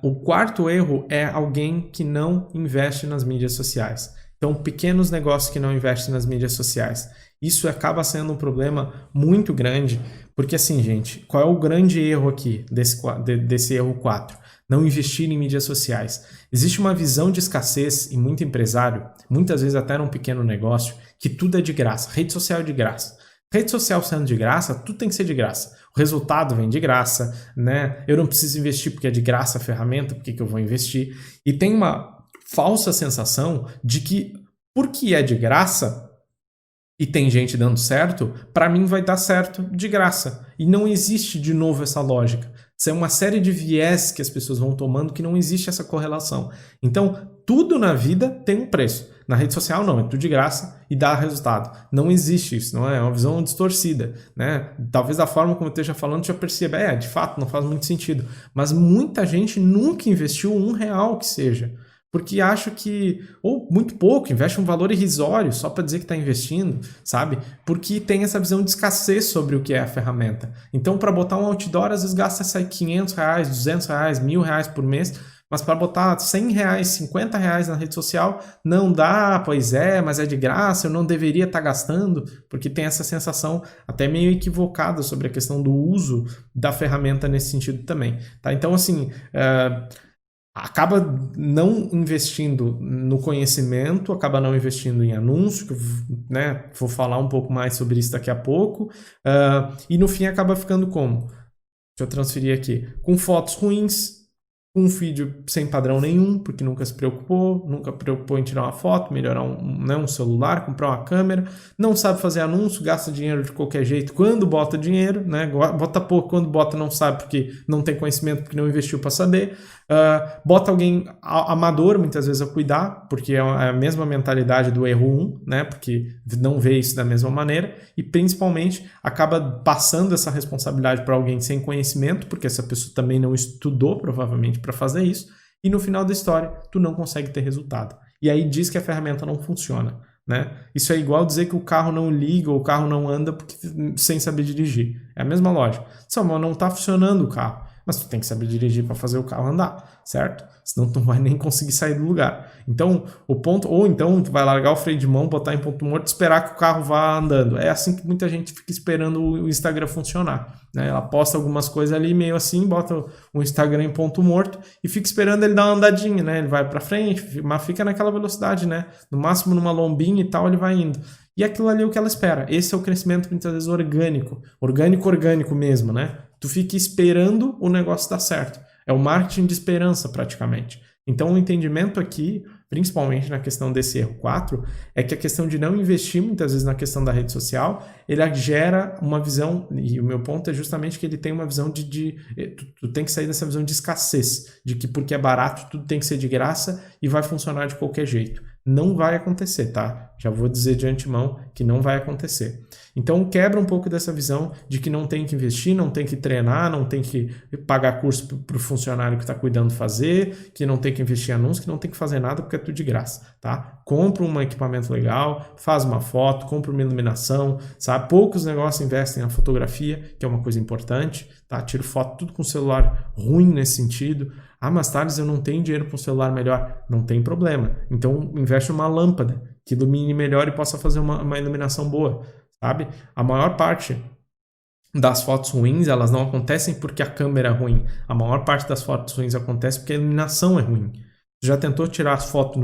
O quarto erro é alguém que não investe nas mídias sociais. Então, pequenos negócios que não investem nas mídias sociais. Isso acaba sendo um problema muito grande, porque assim, gente, qual é o grande erro aqui desse erro 4? Não investir em mídias sociais. Existe uma visão de escassez em muito empresário, muitas vezes até num pequeno negócio, que tudo é de graça. Rede social é de graça. Rede social sendo de graça, tudo tem que ser de graça. O resultado vem de graça, né? Eu não preciso investir porque é de graça a ferramenta, por que eu vou investir? E tem uma falsa sensação de que, porque é de graça e tem gente dando certo, para mim vai dar certo de graça. E não existe, de novo, essa lógica. Isso é uma série de viés que as pessoas vão tomando que não existe essa correlação. Então, tudo na vida tem um preço. Na rede social não, é tudo de graça e dá resultado. Não existe isso, não é uma visão distorcida, né? Talvez da forma como eu esteja falando já perceba, de fato não faz muito sentido, mas muita gente nunca investiu R$1 que seja, porque acha que, ou muito pouco, investe um valor irrisório só para dizer que está investindo, sabe? Porque tem essa visão de escassez sobre o que é a ferramenta. Então, para botar um outdoor, às vezes gasta R$500, R$200, R$1.000 por mês, mas para botar R$100, R$50 na rede social, não dá, pois é, mas é de graça, eu não deveria estar gastando, porque tem essa sensação até meio equivocada sobre a questão do uso da ferramenta nesse sentido também, tá? Então, assim, acaba não investindo no conhecimento, acaba não investindo em anúncio, que né, vou falar um pouco mais sobre isso daqui a pouco, e no fim acaba ficando como? Deixa eu transferir aqui. Com fotos ruins, com um vídeo sem padrão nenhum, porque nunca se preocupou, nunca preocupou em tirar uma foto, melhorar um celular, comprar uma câmera, não sabe fazer anúncio, gasta dinheiro de qualquer jeito quando bota dinheiro, né? Bota pouco, quando bota não sabe porque não tem conhecimento, porque não investiu para saber. Bota alguém amador muitas vezes a cuidar, porque é a mesma mentalidade do erro 1, né? Porque não vê isso da mesma maneira e principalmente acaba passando essa responsabilidade para alguém sem conhecimento, porque essa pessoa também não estudou provavelmente para fazer isso, e no final da história tu não consegue ter resultado. E aí diz que a ferramenta não funciona, né? Isso é igual dizer que o carro não liga ou o carro não anda porque, sem saber dirigir. É a mesma lógica. Só não está funcionando o carro, mas tu tem que saber dirigir para fazer o carro andar, certo? Senão tu não vai nem conseguir sair do lugar. Então, o ponto, ou então tu vai largar o freio de mão, botar em ponto morto e esperar que o carro vá andando. É assim que muita gente fica esperando o Instagram funcionar, né? Ela posta algumas coisas ali meio assim, bota o Instagram em ponto morto e fica esperando ele dar uma andadinha, né? Ele vai para frente, mas fica naquela velocidade, né? No máximo numa lombinha e tal, ele vai indo. E aquilo ali é o que ela espera. Esse é o crescimento muitas vezes orgânico mesmo, né? Tu fica esperando o negócio dar certo. É o marketing de esperança, praticamente. Então, o entendimento aqui, principalmente na questão desse erro 4, é que a questão de não investir muitas vezes na questão da rede social, ele gera uma visão, e o meu ponto é justamente que ele tem uma visão tu tem que sair dessa visão de escassez, de que porque é barato tudo tem que ser de graça e vai funcionar de qualquer jeito. Não vai acontecer, tá? Já vou dizer de antemão que não vai acontecer. Então quebra um pouco dessa visão de que não tem que investir, não tem que treinar, não tem que pagar curso para o funcionário que está cuidando fazer, que não tem que investir em anúncio, que não tem que fazer nada porque é tudo de graça, tá? Compra um equipamento legal, faz uma foto, compra uma iluminação, sabe? Poucos negócios investem na fotografia, que é uma coisa importante, tá? Tiro foto tudo com celular ruim nesse sentido. Mas Thales, eu não tenho dinheiro para um celular melhor. Não tem problema. Então investe numa lâmpada que ilumine melhor e possa fazer uma iluminação boa, sabe? A maior parte das fotos ruins, elas não acontecem porque a câmera é ruim. A maior parte das fotos ruins acontece porque a iluminação é ruim. Já tentou tirar as fotos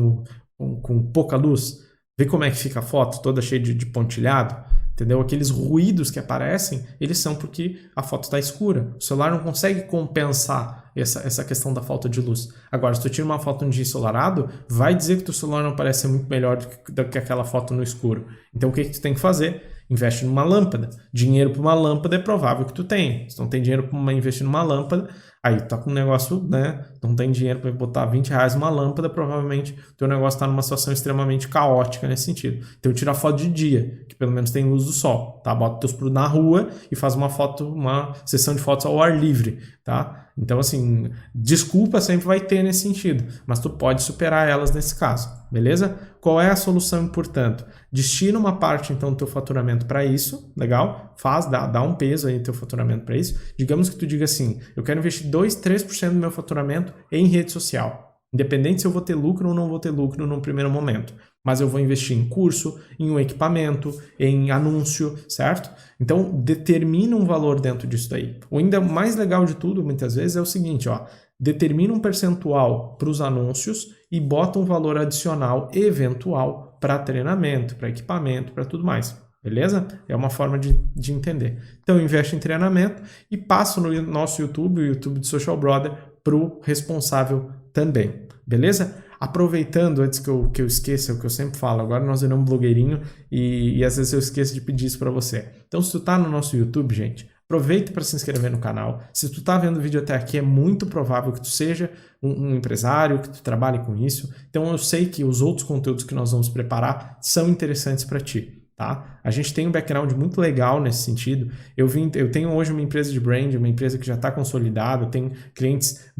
com pouca luz? Vê como é que fica a foto toda cheia de pontilhado? Entendeu? Aqueles ruídos que aparecem, eles são porque a foto está escura. O celular não consegue compensar essa questão da falta de luz. Agora, se tu tira uma foto num dia ensolarado, vai dizer que o teu celular não parece ser muito melhor do que aquela foto no escuro. Então, o que tu tem que fazer? Investe numa lâmpada. Dinheiro para uma lâmpada é provável que tu tenha. Se não tem dinheiro para investir numa lâmpada, aí tá com um negócio, né? Não tem dinheiro para botar R$20 numa lâmpada, provavelmente o teu negócio está numa situação extremamente caótica nesse sentido. Então tira foto de dia, que pelo menos tem luz do sol, tá? Bota teus produtos na rua e faz uma sessão de fotos ao ar livre, tá? Então assim, desculpa sempre vai ter nesse sentido, mas tu pode superar elas nesse caso, beleza? Qual é a solução, portanto? Destina uma parte então do teu faturamento para isso, legal? Dá um peso aí no teu faturamento para isso. Digamos que tu diga assim, eu quero investir 2, 3% do meu faturamento em rede social. Independente se eu vou ter lucro ou não vou ter lucro no primeiro momento. Mas eu vou investir em curso, em um equipamento, em anúncio, certo? Então, determina um valor dentro disso daí. O ainda mais legal de tudo, muitas vezes, é o seguinte, ó. Determina um percentual para os anúncios e bota um valor adicional eventual para treinamento, para equipamento, para tudo mais. Beleza? É uma forma de entender. Então, investe em treinamento e passa no nosso YouTube, o YouTube do Social Brother, para o responsável também. Beleza? Aproveitando, antes que eu esqueça, o que eu sempre falo, agora nós viramos blogueirinho e às vezes eu esqueço de pedir isso para você. Então, se tu tá no nosso YouTube, gente, aproveita para se inscrever no canal. Se tu tá vendo o vídeo até aqui, é muito provável que tu seja um empresário, que tu trabalhe com isso. Então eu sei que os outros conteúdos que nós vamos preparar são interessantes para ti. Tá? A gente tem um background muito legal nesse sentido. Eu tenho hoje uma empresa de brand, uma empresa que já está consolidada, tem clientes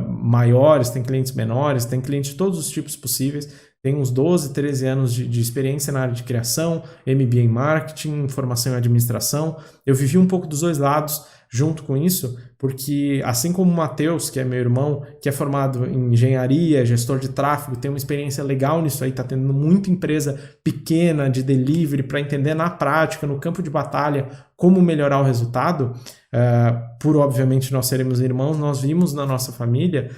maiores, tem clientes menores, tem clientes de todos os tipos possíveis. Tem uns 12, 13 anos de experiência na área de criação, MBA em marketing, formação em administração. Eu vivi um pouco dos dois lados junto com isso, porque assim como o Matheus, que é meu irmão, que é formado em engenharia, gestor de tráfego, tem uma experiência legal nisso aí, está tendo muita empresa pequena de delivery para entender na prática, no campo de batalha, como melhorar o resultado. Por obviamente nós seremos irmãos, nós vimos na nossa família,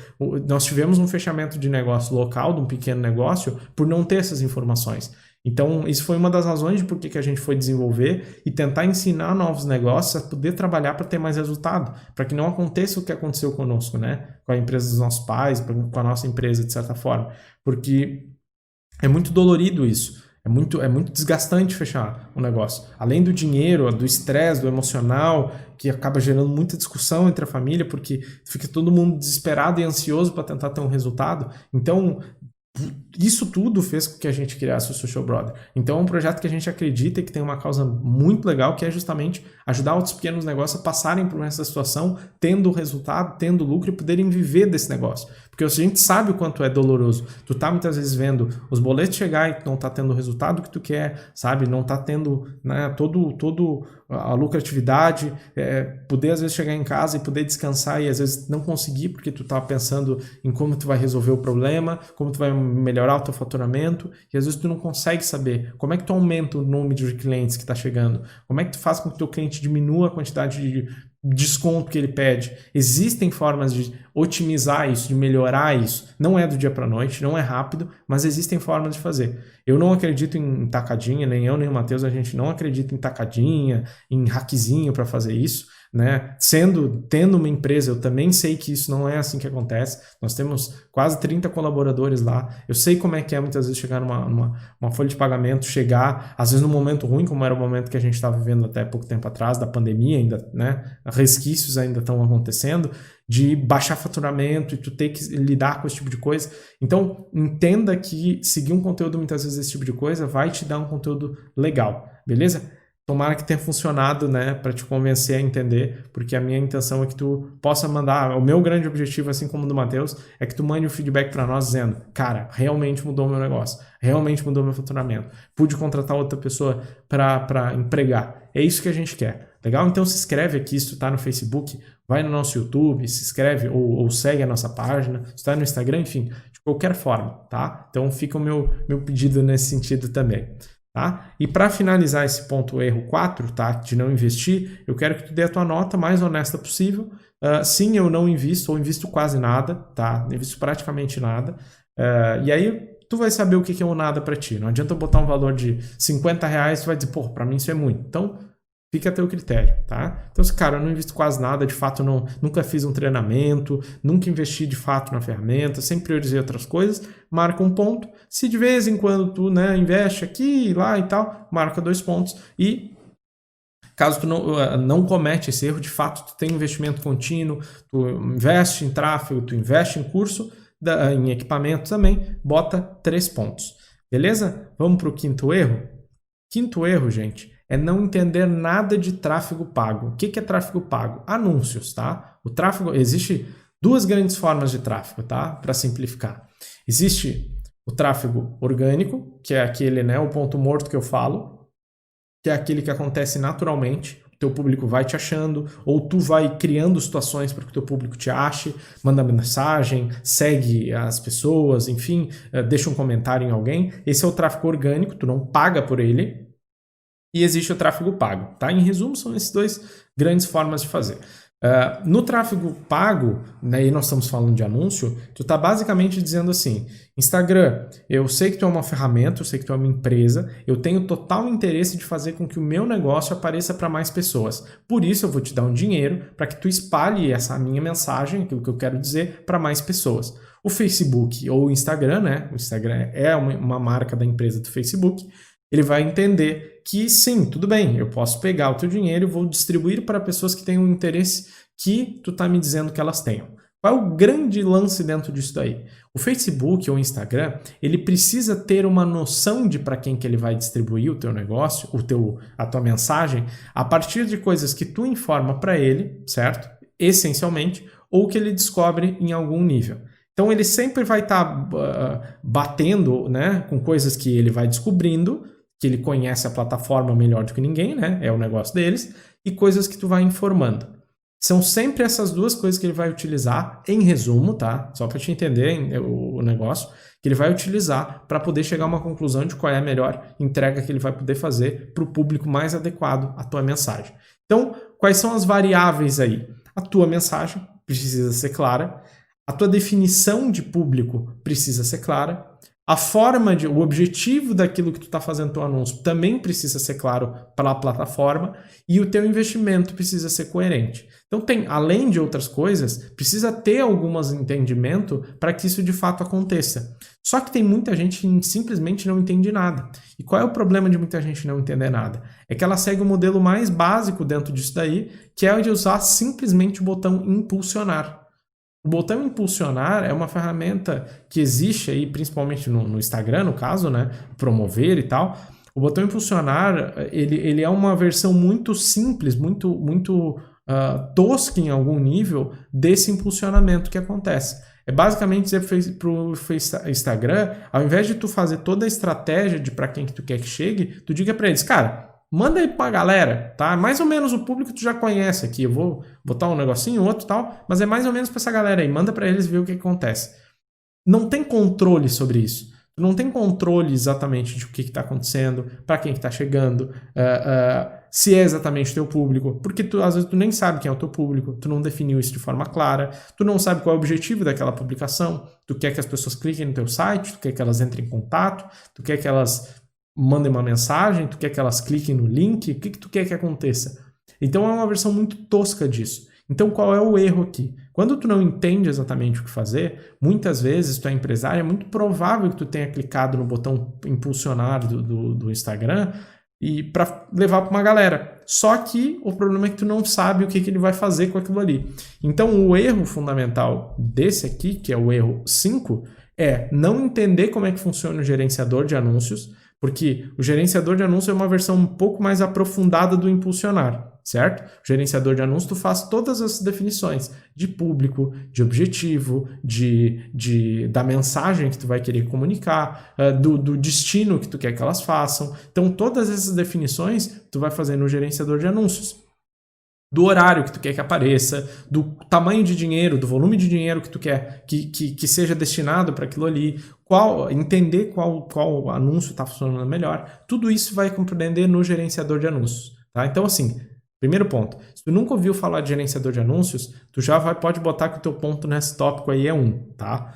nós tivemos um fechamento de negócio local, de um pequeno negócio, por não ter essas informações. Então, isso foi uma das razões de por que a gente foi desenvolver e tentar ensinar novos negócios a poder trabalhar para ter mais resultado, para que não aconteça o que aconteceu conosco, né? Com a empresa dos nossos pais, com a nossa empresa, de certa forma. Porque é muito dolorido isso. É muito desgastante fechar um negócio. Além do dinheiro, do estresse, do emocional, que acaba gerando muita discussão entre a família, porque fica todo mundo desesperado e ansioso para tentar ter um resultado. Então, isso tudo fez com que a gente criasse o Social Brother. Então é um projeto que a gente acredita e que tem uma causa muito legal, que é justamente ajudar outros pequenos negócios a passarem por essa situação, tendo resultado, tendo lucro e poderem viver desse negócio. Porque a gente sabe o quanto é doloroso. Tu tá muitas vezes vendo os boletos chegar e tu não tá tendo o resultado que tu quer, sabe? Não tá tendo, né, todo a lucratividade, poder às vezes chegar em casa e poder descansar e às vezes não conseguir porque tu tá pensando em como tu vai resolver o problema, como tu vai melhorar o teu faturamento e às vezes tu não consegue saber como é que tu aumenta o número de clientes que está chegando, como é que tu faz com que o teu cliente diminua a quantidade de desconto que ele pede. Existem formas de otimizar isso, de melhorar isso. Não é do dia para noite, não é rápido, mas existem formas de fazer. Eu não acredito em tacadinha, nem eu nem o Matheus, a gente não acredita em tacadinha, em hackzinho para fazer isso, né? Tendo uma empresa, eu também sei que isso não é assim que acontece. Nós temos quase 30 colaboradores lá. Eu sei como é que é muitas vezes chegar numa folha de pagamento, chegar, às vezes num momento ruim, como era o momento que a gente estava vivendo até pouco tempo atrás, da pandemia ainda, né? Resquícios ainda estão acontecendo, de baixar faturamento e tu ter que lidar com esse tipo de coisa. Então, entenda que seguir um conteúdo muitas vezes desse tipo de coisa vai te dar um conteúdo legal, beleza? Tomara que tenha funcionado, né, para te convencer a entender, porque a minha intenção é que tu possa mandar, o meu grande objetivo, assim como o do Matheus, é que tu mande um feedback para nós dizendo, cara, realmente mudou o meu negócio, realmente mudou o meu faturamento, pude contratar outra pessoa para empregar. É isso que a gente quer, legal? Então se inscreve aqui, se tu tá no Facebook, vai no nosso YouTube, se inscreve ou segue a nossa página, se tu tá no Instagram, enfim, de qualquer forma, tá? Então fica o meu pedido nesse sentido também. Tá? E para finalizar esse ponto erro 4, tá? De não investir, eu quero que tu dê a tua nota mais honesta possível. Sim, eu não invisto ou invisto quase nada, tá? Não invisto praticamente nada. E aí tu vai saber o que é o nada para ti. Não adianta eu botar um valor de R$50, tu vai dizer, pô, para mim isso é muito. Então, fica a teu critério, tá? Então, cara, eu não invisto quase nada, de fato, nunca fiz um treinamento, nunca investi de fato na ferramenta, sempre priorizei outras coisas, marca um ponto. Se de vez em quando tu, né, investe aqui, lá e tal, marca 2 pontos. E caso tu não comete esse erro, de fato, tu tem investimento contínuo, tu investe em tráfego, tu investe em curso, em equipamento também, bota 3 pontos. Beleza? Vamos para o quinto erro? Quinto erro, gente, é não entender nada de tráfego pago. O que é tráfego pago? Anúncios, tá? O tráfego, existe 2 grandes formas de tráfego, tá? Para simplificar. Existe o tráfego orgânico, que é aquele, né, o ponto morto que eu falo, que é aquele que acontece naturalmente, o teu público vai te achando, ou tu vai criando situações para que o teu público te ache, manda mensagem, segue as pessoas, enfim, deixa um comentário em alguém. Esse é o tráfego orgânico, tu não paga por ele. E existe o tráfego pago, tá? Em resumo, são essas 2 grandes formas de fazer. No tráfego pago, daí nós estamos falando de anúncio, tu tá basicamente dizendo assim, Instagram, eu sei que tu é uma ferramenta, eu sei que tu é uma empresa, eu tenho total interesse de fazer com que o meu negócio apareça para mais pessoas. Por isso eu vou te dar um dinheiro para que tu espalhe essa minha mensagem, aquilo que eu quero dizer, para mais pessoas. O Facebook ou o Instagram, né? O Instagram é uma marca da empresa do Facebook. ele vai entender que sim, tudo bem, eu posso pegar o teu dinheiro e vou distribuir para pessoas que têm um interesse que tu está me dizendo que elas tenham. Qual é o grande lance dentro disso daí? O Facebook ou o Instagram, ele precisa ter uma noção de para quem que ele vai distribuir o teu negócio, a tua mensagem, a partir de coisas que tu informa para ele, certo? Essencialmente, ou que ele descobre em algum nível. Então ele sempre vai estar batendo, né, com coisas que ele vai descobrindo, que ele conhece a plataforma melhor do que ninguém, né? É o negócio deles, e coisas que tu vai informando. São sempre essas duas coisas que ele vai utilizar, em resumo, tá? Só para te entender o negócio, que ele vai utilizar para poder chegar a uma conclusão de qual é a melhor entrega que ele vai poder fazer para o público mais adequado à tua mensagem. Então, quais são as variáveis aí? A tua mensagem precisa ser clara, a tua definição de público precisa ser clara, o objetivo daquilo que tu está fazendo teu anúncio também precisa ser claro para a plataforma e o teu investimento precisa ser coerente. Então além de outras coisas, precisa ter alguns entendimento para que isso de fato aconteça. Só que tem muita gente que simplesmente não entende nada. E qual é o problema de muita gente não entender nada? É que ela segue o modelo mais básico dentro disso daí, que é o de usar simplesmente o botão impulsionar. O botão impulsionar é uma ferramenta que existe aí, principalmente no Instagram, no caso, né? Promover e tal. O botão impulsionar, ele é uma versão muito simples, muito tosca em algum nível desse impulsionamento que acontece. É basicamente dizer para o Instagram, ao invés de tu fazer toda a estratégia de para quem que tu quer que chegue, tu diga para eles, cara, manda aí pra galera, tá? Mais ou menos o público tu já conhece aqui. Eu vou botar um negocinho, outro e tal, mas é mais ou menos pra essa galera aí. Manda pra eles ver o que acontece. Não tem controle sobre isso. Tu não tem controle exatamente de o que está acontecendo, para quem que tá chegando, se é exatamente o teu público, porque às vezes tu nem sabe quem é o teu público, tu não definiu isso de forma clara, tu não sabe qual é o objetivo daquela publicação, tu quer que as pessoas cliquem no teu site, tu quer que elas entrem em contato, tu quer que elas mandem uma mensagem, tu quer que elas cliquem no link, o que tu quer que aconteça? Então é uma versão muito tosca disso. Então qual é o erro aqui? Quando tu não entende exatamente o que fazer, muitas vezes tu é empresário, é muito provável que tu tenha clicado no botão impulsionar do Instagram e para levar para uma galera. Só que o problema é que tu não sabe o que ele vai fazer com aquilo ali. Então o erro fundamental desse aqui, que é o erro 5, é não entender como é que funciona o gerenciador de anúncios, porque o gerenciador de anúncio é uma versão um pouco mais aprofundada do impulsionar, certo? O gerenciador de anúncio, tu faz todas as definições de público, de objetivo, da mensagem que tu vai querer comunicar, do destino que tu quer que elas façam. Então, todas essas definições tu vai fazer no gerenciador de anúncios. Do horário que tu quer que apareça, do tamanho de dinheiro, do volume de dinheiro que tu quer que seja destinado para aquilo ali, entender qual anúncio está funcionando melhor, tudo isso vai compreender no gerenciador de anúncios. Tá? Então, assim, primeiro ponto, se tu nunca ouviu falar de gerenciador de anúncios, tu já pode botar que o teu ponto nesse tópico aí é 1, tá?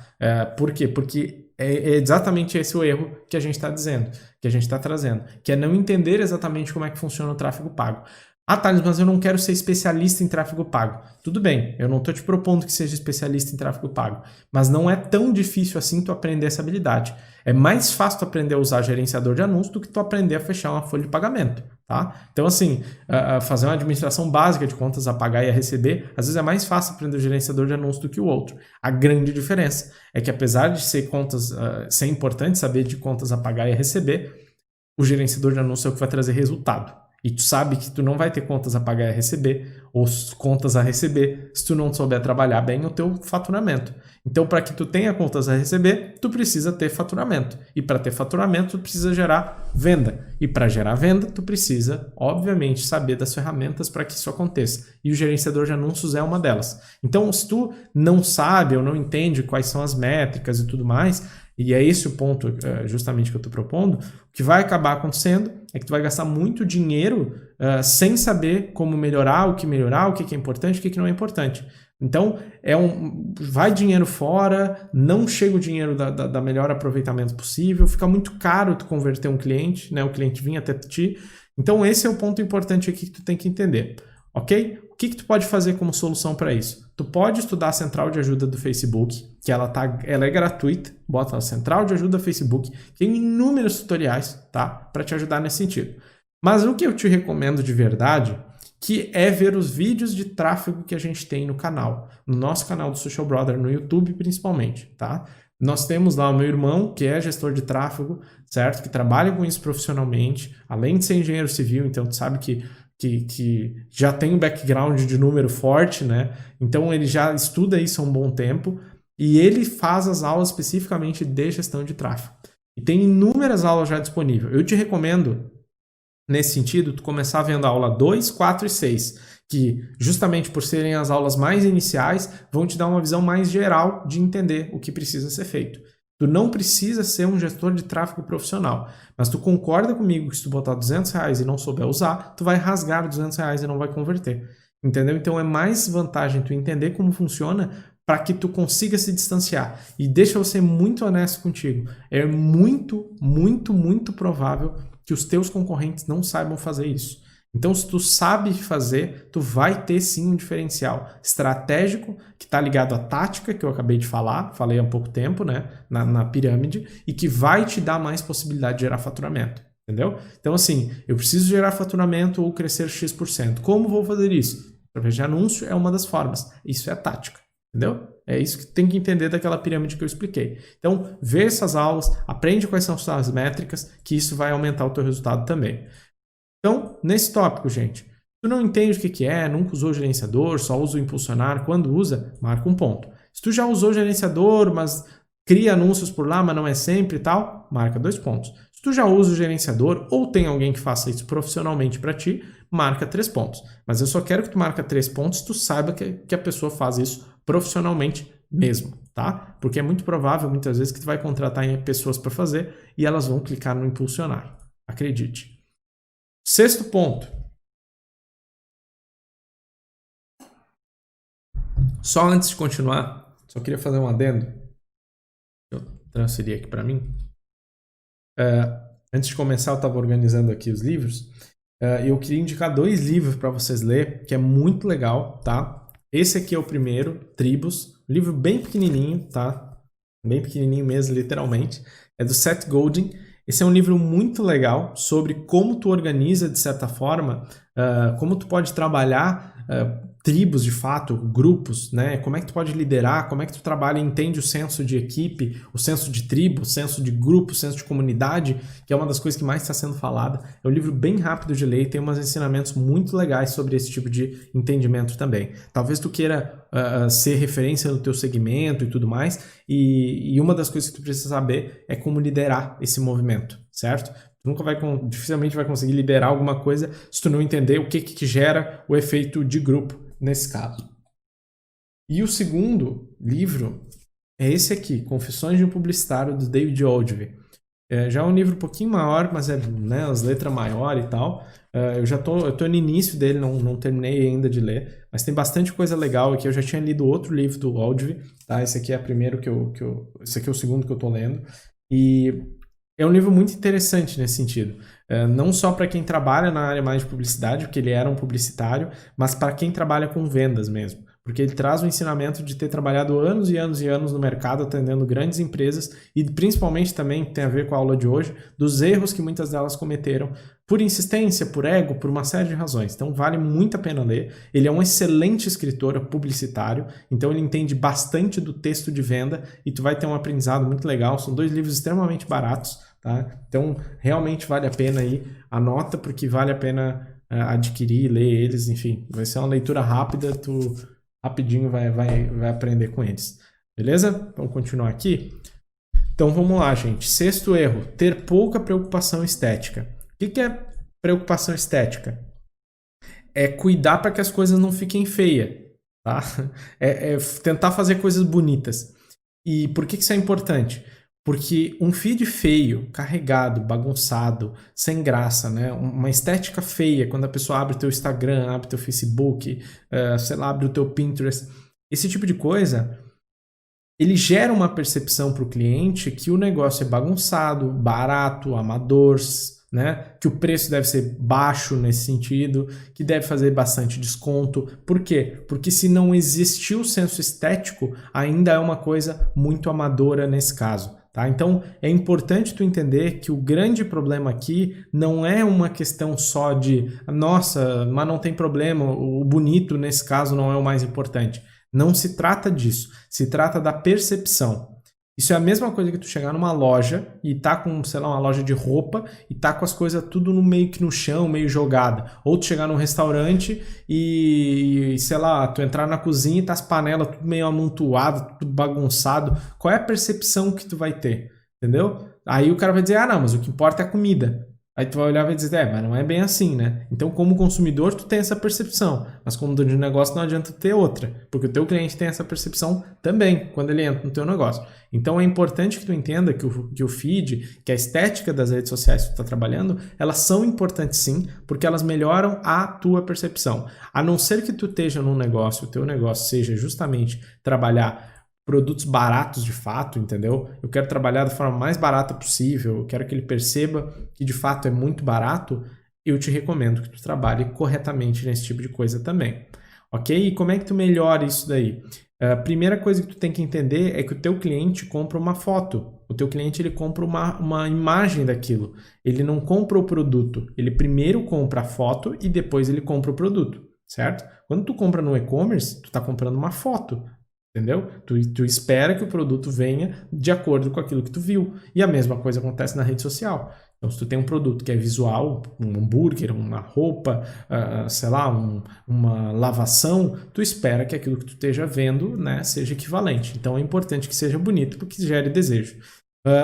Por quê? Porque é exatamente esse o erro que a gente está dizendo, que a gente está trazendo, que é não entender exatamente como é que funciona o tráfego pago. Ah, Thales, mas eu não quero ser especialista em tráfego pago. Tudo bem, eu não estou te propondo que seja especialista em tráfego pago, mas não é tão difícil assim tu aprender essa habilidade. É mais fácil tu aprender a usar gerenciador de anúncio do que tu aprender a fechar uma folha de pagamento, tá? Então, assim, fazer uma administração básica de contas a pagar e a receber, às vezes é mais fácil aprender o gerenciador de anúncio do que o outro. A grande diferença é que apesar de ser importante saber de contas a pagar e a receber, o gerenciador de anúncio é o que vai trazer resultado. E tu sabe que tu não vai ter contas a pagar e a receber, ou contas a receber, se tu não souber trabalhar bem o teu faturamento. Então, para que tu tenha contas a receber, tu precisa ter faturamento. E para ter faturamento, tu precisa gerar venda. E para gerar venda, tu precisa, obviamente, saber das ferramentas para que isso aconteça. E o gerenciador de anúncios é uma delas. Então, se tu não sabe ou não entende quais são as métricas e tudo mais, e é esse o ponto justamente que eu estou propondo, o que vai acabar acontecendo é que tu vai gastar muito dinheiro sem saber como melhorar, o que é importante, o que não é importante. Então, vai dinheiro fora, não chega o dinheiro da melhor aproveitamento possível, fica muito caro tu converter um cliente, né, o cliente vir até ti. Então, esse é o ponto importante aqui que tu tem que entender. ok? O que tu pode fazer como solução para isso? Tu pode estudar a central de ajuda do Facebook, que ela é gratuita, bota a central de ajuda do Facebook, tem inúmeros tutoriais, tá? Para te ajudar nesse sentido. Mas o que eu te recomendo de verdade, que é ver os vídeos de tráfego que a gente tem no canal, no nosso canal do Social Brother, no YouTube principalmente, tá? Nós temos lá o meu irmão, que é gestor de tráfego, certo? Que trabalha com isso profissionalmente, além de ser engenheiro civil, então tu sabe que já tem um background de número forte, né? Então ele já estuda isso há um bom tempo e ele faz as aulas especificamente de gestão de tráfego. E tem inúmeras aulas já disponíveis. Eu te recomendo, nesse sentido, tu começar vendo a aula 2, 4 e 6, que justamente por serem as aulas mais iniciais, vão te dar uma visão mais geral de entender o que precisa ser feito. Tu não precisa ser um gestor de tráfego profissional, mas tu concorda comigo que se tu botar R$200 e não souber usar, tu vai rasgar R$200 e não vai converter, entendeu? Então é mais vantagem tu entender como funciona para que tu consiga se distanciar. E deixa eu ser muito honesto contigo, é muito, muito, muito provável que os teus concorrentes não saibam fazer isso. Então, se tu sabe fazer, tu vai ter sim um diferencial estratégico que está ligado à tática que eu acabei de falar, falei há pouco tempo, né, na pirâmide, e que vai te dar mais possibilidade de gerar faturamento, entendeu? Então, assim, eu preciso gerar faturamento ou crescer X%. Como vou fazer isso? Através de anúncio é uma das formas. Isso é tática, entendeu? É isso que tem que entender daquela pirâmide que eu expliquei. Então, vê essas aulas, aprende quais são as métricas, que isso vai aumentar o teu resultado também. Então, nesse tópico, gente, tu não entende o que é, nunca usou o gerenciador, só usa o impulsionar, quando usa, marca um ponto. Se tu já usou o gerenciador, mas cria anúncios por lá, mas não é sempre e tal, marca 2 pontos. Se tu já usa o gerenciador ou tem alguém que faça isso profissionalmente para ti, marca 3 pontos. Mas eu só quero que tu marca 3 pontos se tu saiba que a pessoa faz isso profissionalmente mesmo, tá? Porque é muito provável, muitas vezes, que tu vai contratar pessoas para fazer e elas vão clicar no impulsionar. Acredite. 6º ponto. Só antes de continuar, só queria fazer um adendo. Eu transferi aqui para mim. Antes de começar, eu estava organizando aqui os livros. Eu queria indicar 2 livros para vocês lerem, que é muito legal, tá? Esse aqui é o primeiro, Tribos. Um livro bem pequenininho, tá? Bem pequenininho mesmo, literalmente. É do Seth Godin. Esse é um livro muito legal sobre como tu organiza, de certa forma, como tu pode trabalhar tribos, de fato, grupos, né? Como é que tu pode liderar, como é que tu trabalha e entende o senso de equipe, o senso de tribo, o senso de grupo, o senso de comunidade, que é uma das coisas que mais está sendo falada. É um livro bem rápido de ler e tem uns ensinamentos muito legais sobre esse tipo de entendimento também. Talvez tu queira ser referência no teu segmento e tudo mais, e uma das coisas que tu precisa saber é como liderar esse movimento, certo? Tu dificilmente vai conseguir liderar alguma coisa se tu não entender o que gera o efeito de grupo nesse caso. E o segundo livro é esse aqui, Confissões de um Publicitário, do David Ogilvy. Já é um livro um pouquinho maior, mas as letras maiores e tal. Eu tô no início dele, não terminei ainda de ler, mas tem bastante coisa legal aqui. Eu já tinha lido outro livro do Ogilvy, tá? Esse aqui é esse aqui é o segundo que eu tô lendo. E é um livro muito interessante nesse sentido. Não só para quem trabalha na área mais de publicidade, porque ele era um publicitário, mas para quem trabalha com vendas mesmo. Porque ele traz o ensinamento de ter trabalhado anos e anos e anos no mercado, atendendo grandes empresas, e principalmente também, tem a ver com a aula de hoje, dos erros que muitas delas cometeram por insistência, por ego, por uma série de razões. Então vale muito a pena ler. Ele é um excelente escritor publicitário, então ele entende bastante do texto de venda e tu vai ter um aprendizado muito legal. São 2 livros extremamente baratos, tá? Então realmente vale a pena aí. Anota, porque vale a pena adquirir, ler eles, enfim. Vai ser uma leitura rápida, tu rapidinho vai aprender com eles. Beleza? Vamos continuar aqui? Então vamos lá, gente. 6º erro, ter pouca preocupação estética. O que é preocupação estética? É cuidar para que as coisas não fiquem feias, tá? É tentar fazer coisas bonitas. E por que isso é importante? Porque um feed feio, carregado, bagunçado, sem graça, né? Uma estética feia, quando a pessoa abre o teu Instagram, abre o teu Facebook, sei lá, abre o teu Pinterest, esse tipo de coisa, ele gera uma percepção para o cliente que o negócio é bagunçado, barato, amador, né? Que o preço deve ser baixo nesse sentido, que deve fazer bastante desconto. Por quê? Porque se não existir o senso estético, ainda é uma coisa muito amadora nesse caso. Tá? Então é importante tu entender que o grande problema aqui não é uma questão só de nossa, mas não tem problema, o bonito nesse caso não é o mais importante. Não se trata disso, se trata da percepção. Isso é a mesma coisa que tu chegar numa loja e tá com, sei lá, uma loja de roupa e tá com as coisas tudo no meio que no chão, meio jogada. Ou tu chegar num restaurante e, sei lá, tu entrar na cozinha e tá as panelas tudo meio amontoado, tudo bagunçado. Qual é a percepção que tu vai ter? Entendeu? Aí o cara vai dizer, ah, não, mas o que importa é a comida. Aí tu vai olhar e vai dizer, mas não é bem assim, né? Então, como consumidor, tu tem essa percepção, mas como dono de negócio não adianta ter outra, porque o teu cliente tem essa percepção também, quando ele entra no teu negócio. Então, é importante que tu entenda que o feed, que a estética das redes sociais que tu está trabalhando, elas são importantes sim, porque elas melhoram a tua percepção. A não ser que tu esteja num negócio, o teu negócio seja justamente trabalhar produtos baratos de fato, entendeu? Eu quero trabalhar da forma mais barata possível, eu quero que ele perceba que de fato é muito barato, eu te recomendo que tu trabalhe corretamente nesse tipo de coisa também, ok? E como é que tu melhora isso daí? A primeira coisa que tu tem que entender é que o teu cliente compra uma foto, o teu cliente ele compra uma imagem daquilo, ele não compra o produto, ele primeiro compra a foto e depois ele compra o produto, certo? Quando tu compra no e-commerce, tu está comprando uma foto, entendeu? Tu espera que o produto venha de acordo com aquilo que tu viu. E a mesma coisa acontece na rede social. Então, se tu tem um produto que é visual, um hambúrguer, uma roupa, sei lá, uma lavação, tu espera que aquilo que tu esteja vendo, né, seja equivalente. Então, é importante que seja bonito porque gere desejo.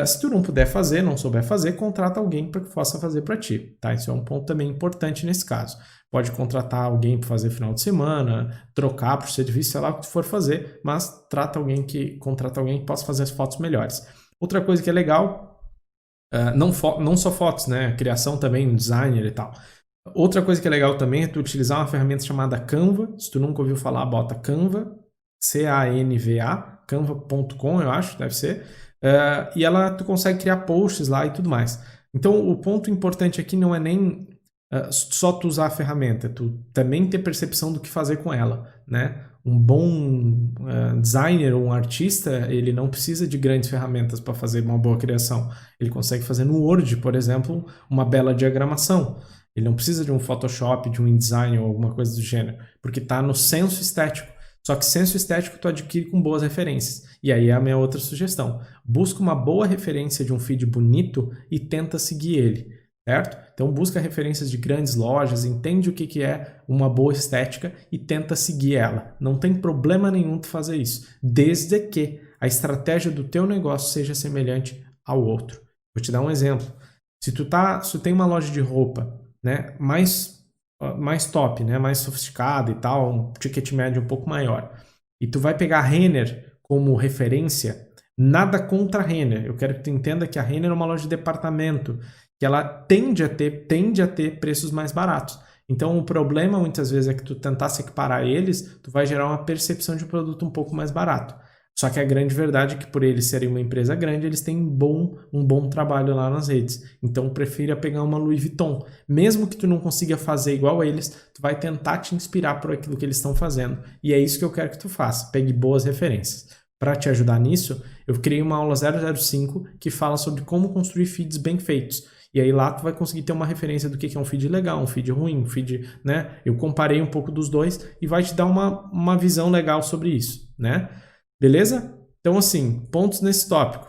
Se tu não puder fazer, não souber fazer, contrata alguém para que possa fazer para ti. Tá? Isso é um ponto também importante nesse caso. Pode contratar alguém para fazer final de semana, trocar por serviço, sei lá o que tu for fazer, mas contrata alguém que possa fazer as fotos melhores. Outra coisa que é legal, não só fotos, né? Criação também, designer e tal. Outra coisa que é legal também é tu utilizar uma ferramenta chamada Canva. Se tu nunca ouviu falar, bota Canva, C-A-N-V-A, canva.com, eu acho, deve ser. E tu consegue criar posts lá e tudo mais. Então, o ponto importante aqui não é nem só tu usar a ferramenta, tu também ter percepção do que fazer com ela, né? Um bom designer ou um artista, ele não precisa de grandes ferramentas para fazer uma boa criação. Ele consegue fazer no Word, por exemplo, uma bela diagramação. Ele não precisa de um Photoshop, de um InDesign ou alguma coisa do gênero, porque está no senso estético. Só que senso estético tu adquire com boas referências. E aí é a minha outra sugestão. Busca uma boa referência de um feed bonito e tenta seguir ele, certo? Então busca referências de grandes lojas, entende o que é uma boa estética e tenta seguir ela. Não tem problema nenhum tu fazer isso, desde que a estratégia do teu negócio seja semelhante ao outro. Vou te dar um exemplo. Se tu tem uma loja de roupa, né, mais top, né, mais sofisticada e tal, um ticket médio um pouco maior, e tu vai pegar a Renner como referência, nada contra a Renner. Eu quero que tu entenda que a Renner é uma loja de departamento, que ela tende a ter preços mais baratos. Então o problema muitas vezes é que tu tentar se equiparar a eles, tu vai gerar uma percepção de um produto um pouco mais barato. Só que a grande verdade é que por eles serem uma empresa grande, eles têm um bom trabalho lá nas redes. Então prefira pegar uma Louis Vuitton. Mesmo que tu não consiga fazer igual a eles, tu vai tentar te inspirar por aquilo que eles estão fazendo. E é isso que eu quero que tu faça. Pegue boas referências. Para te ajudar nisso, eu criei uma aula 005 que fala sobre como construir feeds bem feitos. E aí lá tu vai conseguir ter uma referência do que é um feed legal, um feed ruim, um feed, né? Eu comparei um pouco dos dois e vai te dar uma visão legal sobre isso, né? Beleza? Então, assim, pontos nesse tópico.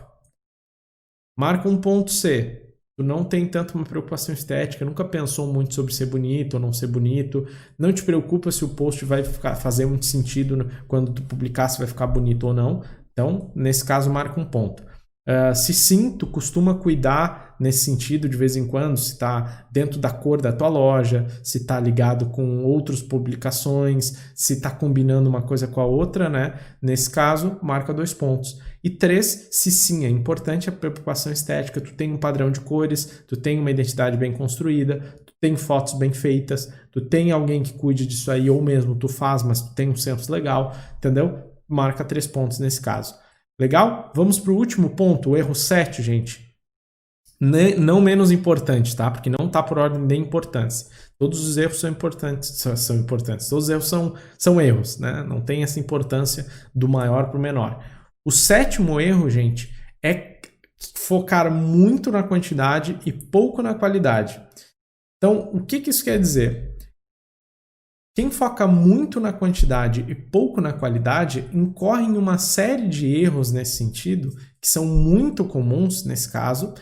Marca um ponto C. Tu não tem tanto uma preocupação estética, nunca pensou muito sobre ser bonito ou não ser bonito. Não te preocupa se o post vai fazer muito sentido quando tu publicar, se vai ficar bonito ou não. Então, nesse caso, marca um ponto. Se sim, tu costuma cuidar nesse sentido de vez em quando, se está dentro da cor da tua loja, se está ligado com outras publicações, se está combinando uma coisa com a outra, né? Nesse caso, marca 2 pontos. E 3, se sim, é importante a preocupação estética, tu tem um padrão de cores, tu tem uma identidade bem construída, tu tem fotos bem feitas, tu tem alguém que cuide disso aí, ou mesmo tu faz, mas tu tem um senso legal, entendeu? Marca 3 pontos nesse caso. Legal? Vamos para o último ponto, o erro 7, gente. Não menos importante, tá? Porque não tá por ordem de importância. Todos os erros são importantes, são importantes. Todos os erros são erros, né? Não tem essa importância do maior para o menor. O sétimo erro, gente, é focar muito na quantidade e pouco na qualidade. Então, o que isso quer dizer? Quem foca muito na quantidade e pouco na qualidade incorre em uma série de erros nesse sentido, que são muito comuns nesse caso,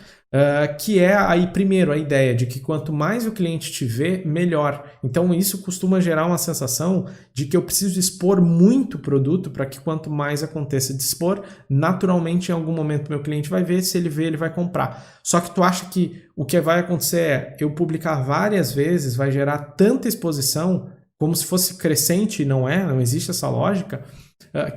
que é aí, primeiro, a ideia de que quanto mais o cliente te vê, melhor. Então, isso costuma gerar uma sensação de que eu preciso expor muito produto para que quanto mais aconteça de expor, naturalmente, em algum momento, meu cliente vai ver, se ele vê, ele vai comprar. Só que tu acha que o que vai acontecer é eu publicar várias vezes, vai gerar tanta exposição, como se fosse crescente, e não existe essa lógica,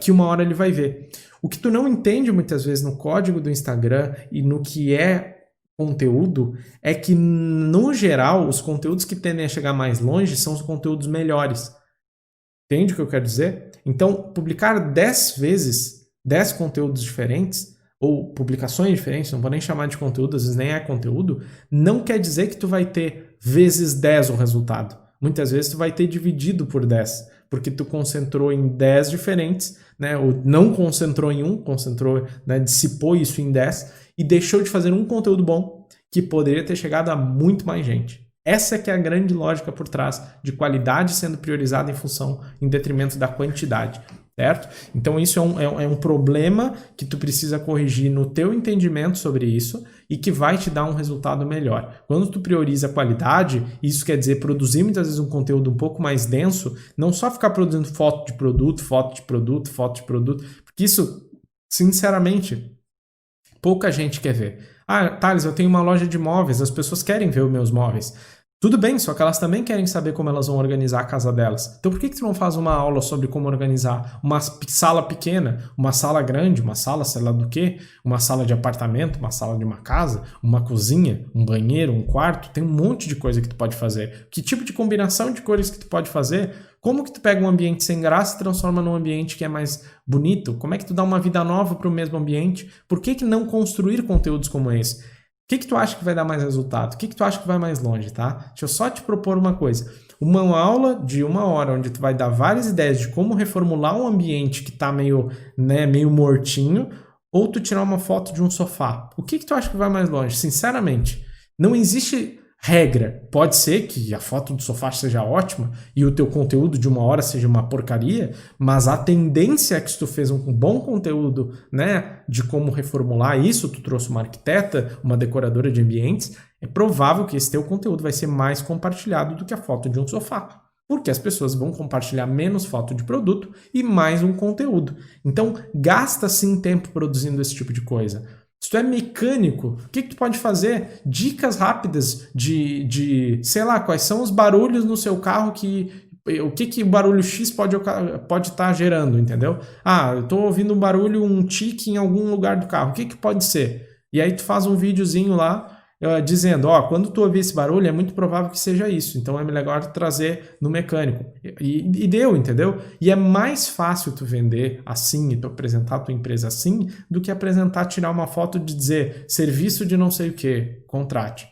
que uma hora ele vai ver. O que tu não entende muitas vezes no código do Instagram e no que é conteúdo é que, no geral, os conteúdos que tendem a chegar mais longe são os conteúdos melhores. Entende o que eu quero dizer? Então, publicar 10 vezes 10 conteúdos diferentes, ou publicações diferentes, não vou nem chamar de conteúdo, às vezes nem é conteúdo, não quer dizer que tu vai ter vezes 10 o resultado. Muitas vezes tu vai ter dividido por 10, porque tu concentrou em 10 diferentes, né? Ou não concentrou em um, concentrou, né? Dissipou isso em 10 e deixou de fazer um conteúdo bom que poderia ter chegado a muito mais gente. Essa que é a grande lógica por trás de qualidade sendo priorizada em detrimento da quantidade. Certo? Então isso é um problema que tu precisa corrigir no teu entendimento sobre isso e que vai te dar um resultado melhor. Quando tu prioriza a qualidade, isso quer dizer produzir muitas vezes um conteúdo um pouco mais denso, não só ficar produzindo foto de produto, porque isso, sinceramente, pouca gente quer ver. Ah, Thales, eu tenho uma loja de móveis, as pessoas querem ver os meus móveis. Tudo bem, só que elas também querem saber como elas vão organizar a casa delas. Então por que tu não faz uma aula sobre como organizar uma sala pequena, uma sala grande, uma sala sei lá do quê, uma sala de apartamento, uma sala de uma casa, uma cozinha, um banheiro, um quarto? Tem um monte de coisa que tu pode fazer. Que tipo de combinação de cores que tu pode fazer? Como que tu pega um ambiente sem graça e transforma num ambiente que é mais bonito? Como é que tu dá uma vida nova para o mesmo ambiente? Por que não construir conteúdos como esse? O que tu acha que vai dar mais resultado? O que tu acha que vai mais longe, tá? Deixa eu só te propor uma coisa. Uma aula de 1 hora, onde tu vai dar várias ideias de como reformular um ambiente que tá meio mortinho, ou tu tirar uma foto de um sofá. O que tu acha que vai mais longe? Sinceramente, não existe regra. Pode ser que a foto do sofá seja ótima e o teu conteúdo de 1 hora seja uma porcaria, mas a tendência é que se tu fez um bom conteúdo, né, de como reformular isso, tu trouxe uma arquiteta, uma decoradora de ambientes, é provável que esse teu conteúdo vai ser mais compartilhado do que a foto de um sofá. Porque as pessoas vão compartilhar menos foto de produto e mais um conteúdo. Então, gasta sim tempo produzindo esse tipo de coisa. Se tu é mecânico, o que tu pode fazer? Dicas rápidas de sei lá, quais são os barulhos no seu carro o que o barulho X pode estar gerando, entendeu? Ah, eu tô ouvindo um barulho, um tique em algum lugar do carro. O que pode ser? E aí tu faz um videozinho lá dizendo, quando tu ouvir esse barulho é muito provável que seja isso, então é melhor trazer no mecânico. E deu, entendeu? E é mais fácil tu vender assim e tu apresentar a tua empresa assim do que tirar uma foto de dizer serviço de não sei o que, contrate.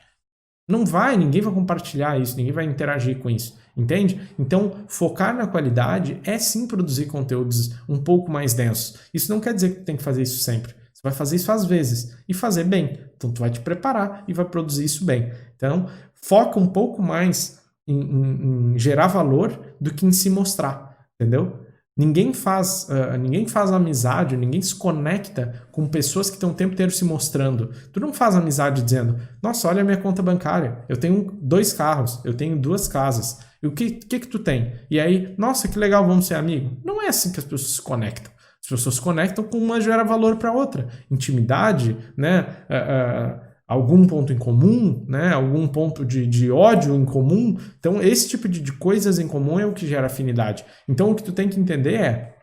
Ninguém vai compartilhar isso, ninguém vai interagir com isso, entende? Então, focar na qualidade é sim produzir conteúdos um pouco mais densos. Isso não quer dizer que tu tem que fazer isso sempre. Você vai fazer isso às vezes e fazer bem. Então, tu vai te preparar e vai produzir isso bem. Então, foca um pouco mais em gerar valor do que em se mostrar, entendeu? Ninguém faz amizade, ninguém se conecta com pessoas que estão o tempo inteiro se mostrando. Tu não faz amizade dizendo, nossa, olha a minha conta bancária, eu tenho 2 carros, eu tenho 2 casas. E o que tu tem? E aí, nossa, que legal, vamos ser amigos. Não é assim que as pessoas se conectam. As pessoas se conectam com uma gera valor para outra. Intimidade, né? Algum ponto em comum, né? Algum ponto de ódio em comum. Então, esse tipo de coisas em comum é o que gera afinidade. Então, o que tu tem que entender é,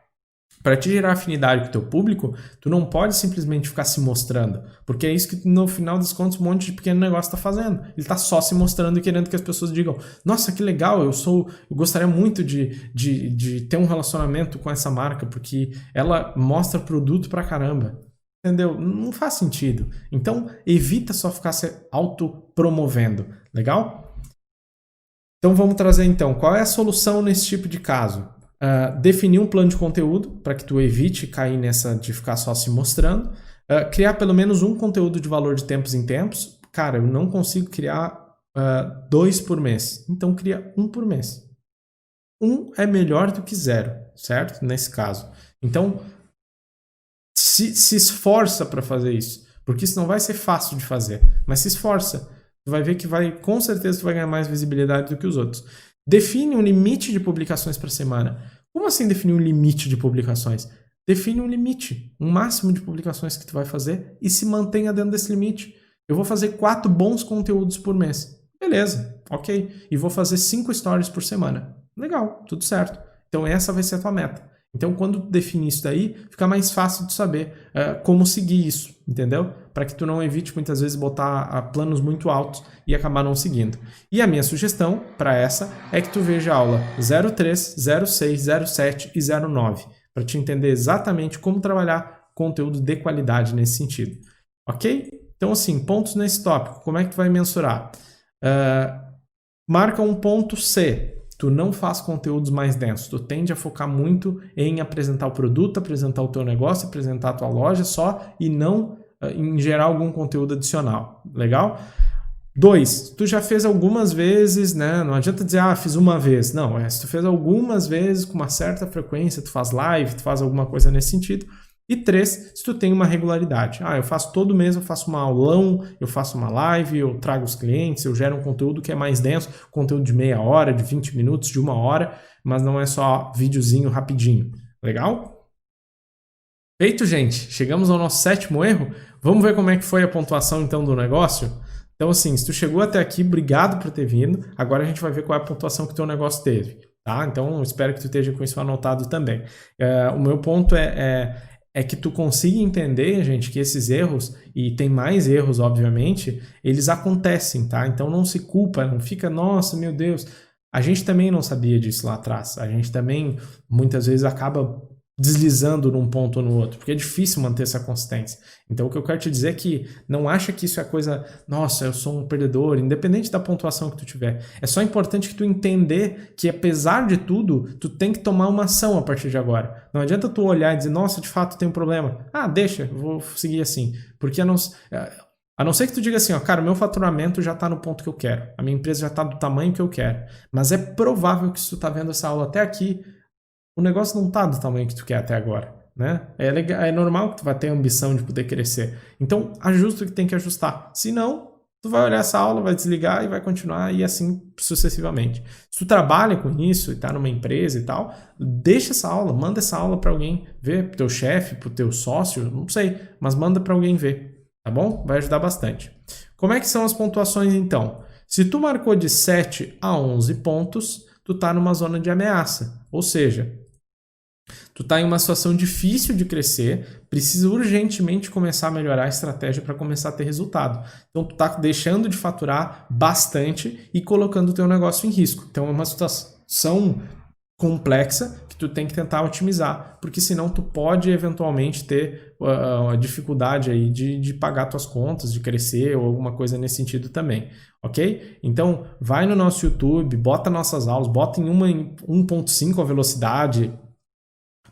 para te gerar afinidade com o teu público, tu não pode simplesmente ficar se mostrando, porque é isso que no final das contas um monte de pequeno negócio está fazendo. Ele está só se mostrando e querendo que as pessoas digam, nossa, que legal, eu gostaria muito de ter um relacionamento com essa marca, porque ela mostra produto pra caramba. entendeu? Não faz sentido. Então, evita só ficar se autopromovendo, legal? Então, vamos trazer então, qual é a solução nesse tipo de caso? Definir um plano de conteúdo para que tu evite cair nessa de ficar só se mostrando. Criar pelo menos um conteúdo de valor de tempos em tempos. Cara, eu não consigo criar 2 por mês. Então, cria 1 por mês. 1 é melhor do que 0, certo? Nesse caso. Então, se esforça para fazer isso. Porque isso não vai ser fácil de fazer. Mas se esforça. Tu vai ver que com certeza tu vai ganhar mais visibilidade do que os outros. Define um limite de publicações por semana. Como assim definir um limite de publicações? Define um limite, um máximo de publicações que tu vai fazer e se mantenha dentro desse limite. Eu vou fazer 4 bons conteúdos por mês. Beleza, ok. E vou fazer 5 stories por semana. Legal, tudo certo. Então essa vai ser a tua meta. Então quando tu define isso daí, fica mais fácil de saber como seguir isso, entendeu? Para que tu não evite muitas vezes botar planos muito altos e acabar não seguindo. E a minha sugestão para essa é que tu veja a aula 03, 06, 07 e 09, para te entender exatamente como trabalhar conteúdo de qualidade nesse sentido. Ok? Então assim, pontos nesse tópico, como é que tu vai mensurar? Marca um ponto C. Tu não faz conteúdos mais densos, tu tende a focar muito em apresentar o produto, apresentar o teu negócio, apresentar a tua loja só e não em gerar algum conteúdo adicional. Legal? 2, tu já fez algumas vezes, né? Não adianta dizer, fiz uma vez. Não, se tu fez algumas vezes com uma certa frequência, tu faz live, tu faz alguma coisa nesse sentido. E 3, se tu tem uma regularidade. Eu faço todo mês, eu faço uma aulão, eu faço uma live, eu trago os clientes, eu gero um conteúdo que é mais denso, conteúdo de meia hora, de 20 minutos, de 1 hora, mas não é só videozinho rapidinho. Legal? Feito, gente. Chegamos ao nosso 7º erro. Vamos ver como é que foi a pontuação, então, do negócio? Então, assim, se tu chegou até aqui, obrigado por ter vindo. Agora a gente vai ver qual é a pontuação que o teu negócio teve. Tá? Então, espero que tu esteja com isso anotado também. O meu ponto é que tu consiga entender, gente, que esses erros, e tem mais erros, obviamente, eles acontecem, tá? Então não se culpa, não fica, nossa, meu Deus. A gente também não sabia disso lá atrás. A gente também, muitas vezes, acaba deslizando num ponto ou no outro, porque é difícil manter essa consistência. Então o que eu quero te dizer é que não acha que isso é coisa, nossa, eu sou um perdedor, independente da pontuação que tu tiver. É só importante que tu entender que apesar de tudo, tu tem que tomar uma ação a partir de agora. Não adianta tu olhar e dizer, nossa, de fato tem um problema. Deixa, eu vou seguir assim. Porque a não ser que tu diga assim, cara, o meu faturamento já está no ponto que eu quero, a minha empresa já está do tamanho que eu quero. Mas é provável que se tu está vendo essa aula até aqui, o negócio não está do tamanho que tu quer até agora, né? É normal que tu vai ter a ambição de poder crescer. Então, ajusta o que tem que ajustar. Se não, tu vai olhar essa aula, vai desligar e vai continuar e assim sucessivamente. Se tu trabalha com isso e está numa empresa e tal, deixa essa aula, manda essa aula para alguém ver, pro teu chefe, pro teu sócio, não sei, mas manda para alguém ver, tá bom? Vai ajudar bastante. Como é que são as pontuações então? Se tu marcou de 7 a 11 pontos, tu tá numa zona de ameaça, ou seja, tu está em uma situação difícil de crescer, precisa urgentemente começar a melhorar a estratégia para começar a ter resultado. Então, tu está deixando de faturar bastante e colocando o teu negócio em risco. Então, é uma situação complexa que tu tem que tentar otimizar, porque senão tu pode eventualmente ter a dificuldade aí de pagar tuas contas, de crescer ou alguma coisa nesse sentido também, ok? Então, vai no nosso YouTube, bota nossas aulas, bota em 1.5 a velocidade,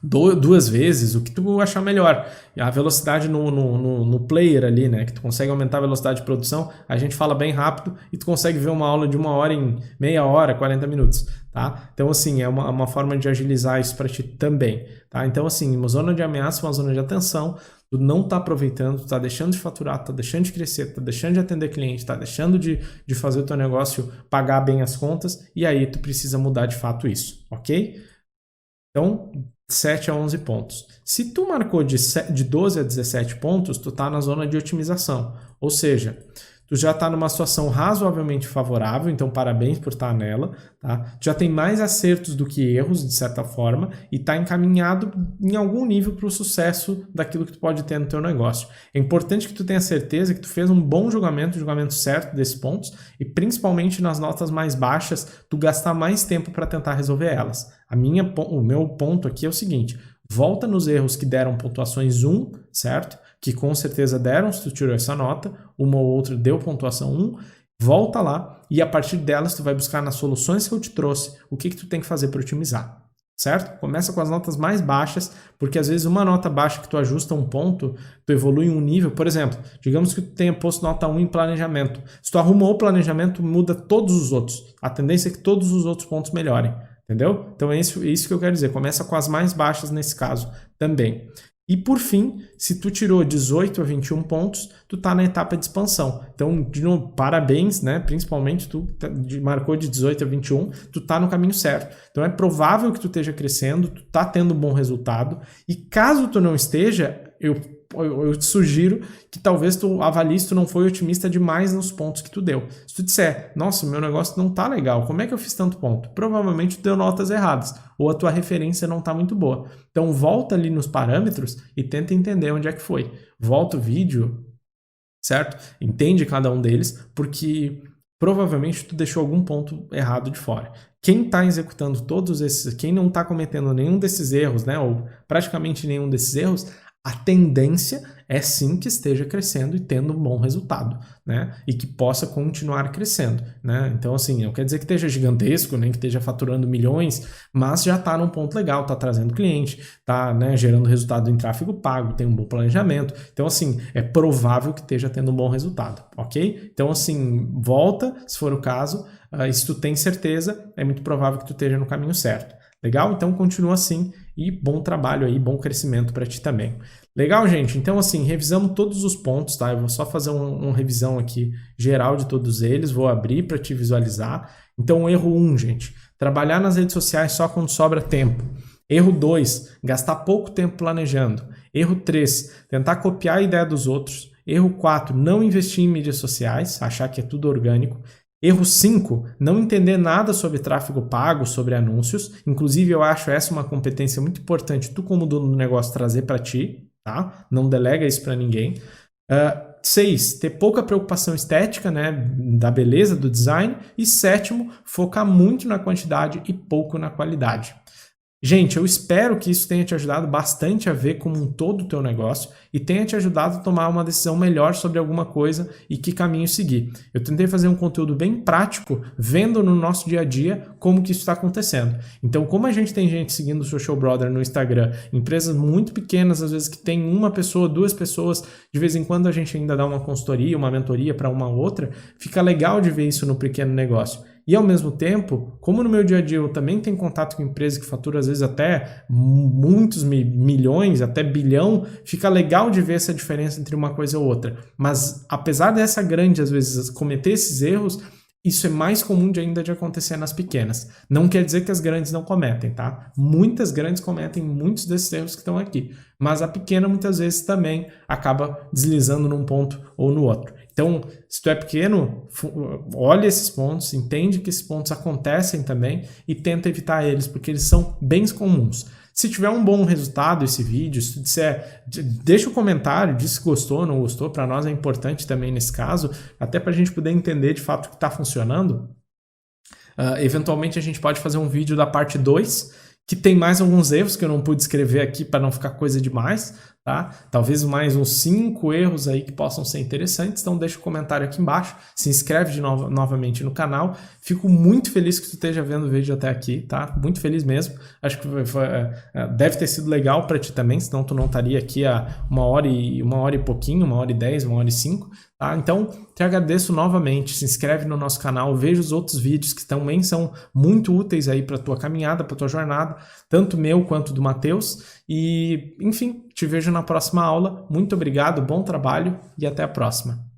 2 vezes, o que tu achar melhor. A velocidade no player ali, né? Que tu consegue aumentar a velocidade de produção, a gente fala bem rápido e tu consegue ver uma aula de 1 hora em meia hora, 40 minutos, tá? Então, assim, é uma forma de agilizar isso para ti também, tá? Então, assim, uma zona de ameaça, uma zona de atenção, tu não tá aproveitando, tu tá deixando de faturar, tu tá deixando de crescer, tu tá deixando de atender cliente, tá deixando de fazer o teu negócio pagar bem as contas, e aí tu precisa mudar de fato isso, ok? Então, 7 a 11 pontos. Se tu marcou de 12 a 17 pontos, tu está na zona de otimização. Ou seja, tu já está numa situação razoavelmente favorável, então parabéns por estar nela. Tá? Tu já tem mais acertos do que erros, de certa forma, e está encaminhado em algum nível para o sucesso daquilo que tu pode ter no teu negócio. É importante que tu tenha certeza que tu fez um bom julgamento certo desses pontos, e principalmente nas notas mais baixas, tu gastar mais tempo para tentar resolver elas. O meu ponto aqui é o seguinte: volta nos erros que deram pontuações 1, certo? que com certeza deram se tu tirou essa nota, uma ou outra deu pontuação 1, volta lá e a partir delas tu vai buscar nas soluções que eu te trouxe o que tu tem que fazer para otimizar. Certo? Começa com as notas mais baixas, porque às vezes uma nota baixa que tu ajusta um ponto, tu evolui um nível. Por exemplo, digamos que tu tenha posto nota 1 em planejamento. Se tu arrumou o planejamento, muda todos os outros. A tendência é que todos os outros pontos melhorem. Entendeu? Então é isso que eu quero dizer. Começa com as mais baixas nesse caso também. E por fim, se tu tirou 18 a 21 pontos, tu tá na etapa de expansão. Então, de novo, parabéns, né? Principalmente tu marcou de 18 a 21, tu tá no caminho certo. Então é provável que tu esteja crescendo, tu tá tendo um bom resultado. E caso tu não esteja, eu te sugiro que talvez tu avalie se tu não foi otimista demais nos pontos que tu deu. Se tu disser, nossa, meu negócio não tá legal, como é que eu fiz tanto ponto? Provavelmente tu deu notas erradas, ou a tua referência não tá muito boa. Então volta ali nos parâmetros e tenta entender onde é que foi. Volta o vídeo, certo? Entende cada um deles, porque provavelmente tu deixou algum ponto errado de fora. Quem está executando todos esses, quem não está cometendo nenhum desses erros, né, ou praticamente nenhum desses erros, a tendência é sim que esteja crescendo e tendo um bom resultado, né? E que possa continuar crescendo, né? Então, assim, não quer dizer que esteja gigantesco, nem que esteja faturando milhões, mas já está num ponto legal, está trazendo cliente, está, né, gerando resultado em tráfego pago, tem um bom planejamento. Então, assim, é provável que esteja tendo um bom resultado, ok? Então, assim, volta, se for o caso, e se tu tem certeza, é muito provável que tu esteja no caminho certo. Legal? Então continua assim e bom trabalho aí, bom crescimento para ti também. Legal, gente? Então assim, revisamos todos os pontos, tá? Eu vou só fazer uma revisão aqui geral de todos eles, vou abrir para te visualizar. Então erro 1, gente, trabalhar nas redes sociais só quando sobra tempo. Erro 2, gastar pouco tempo planejando. Erro 3, tentar copiar a ideia dos outros. Erro 4, não investir em mídias sociais, achar que é tudo orgânico. Erro 5, não entender nada sobre tráfego pago, sobre anúncios. Inclusive, eu acho essa uma competência muito importante tu como dono do negócio trazer para ti, tá? Não delega isso para ninguém. 6, ter pouca preocupação estética, né, da beleza, do design. E 7, focar muito na quantidade e pouco na qualidade. Gente, eu espero que isso tenha te ajudado bastante a ver como um todo o teu negócio e tenha te ajudado a tomar uma decisão melhor sobre alguma coisa e que caminho seguir. Eu tentei fazer um conteúdo bem prático, vendo no nosso dia a dia como que isso está acontecendo. Então, como a gente tem gente seguindo o Social Brother no Instagram, empresas muito pequenas, às vezes que tem uma pessoa, 2 pessoas, de vez em quando a gente ainda dá uma consultoria, uma mentoria para uma outra, fica legal de ver isso no pequeno negócio. E ao mesmo tempo, como no meu dia a dia eu também tenho contato com empresas que faturam às vezes até muitos milhões, até bilhão, fica legal de ver essa diferença entre uma coisa e outra. Mas apesar dessa grande, às vezes, cometer esses erros, isso é mais comum ainda de acontecer nas pequenas. Não quer dizer que as grandes não cometem, tá? Muitas grandes cometem muitos desses erros que estão aqui. Mas a pequena muitas vezes também acaba deslizando num ponto ou no outro. Então, se tu é pequeno, olha esses pontos, entende que esses pontos acontecem também e tenta evitar eles, porque eles são bem comuns. Se tiver um bom resultado esse vídeo, se tu disser, deixa um comentário, diz se gostou ou não gostou, para nós é importante também nesse caso, até para a gente poder entender de fato o que está funcionando. Eventualmente a gente pode fazer um vídeo da parte 2, que tem mais alguns erros que eu não pude escrever aqui para não ficar coisa demais, tá? Talvez mais uns 5 erros aí que possam ser interessantes, então deixa um comentário aqui embaixo, se inscreve novamente no canal, fico muito feliz que tu esteja vendo o vídeo até aqui, tá? Muito feliz mesmo, acho que deve ter sido legal para ti também, senão tu não estaria aqui a 1h e pouquinho, 1h10, 1h05, tá? Então, te agradeço novamente, se inscreve no nosso canal, veja os outros vídeos que também são muito úteis aí para tua caminhada, para tua jornada, tanto meu quanto do Matheus, e enfim, te vejo na próxima aula, muito obrigado, bom trabalho e até a próxima.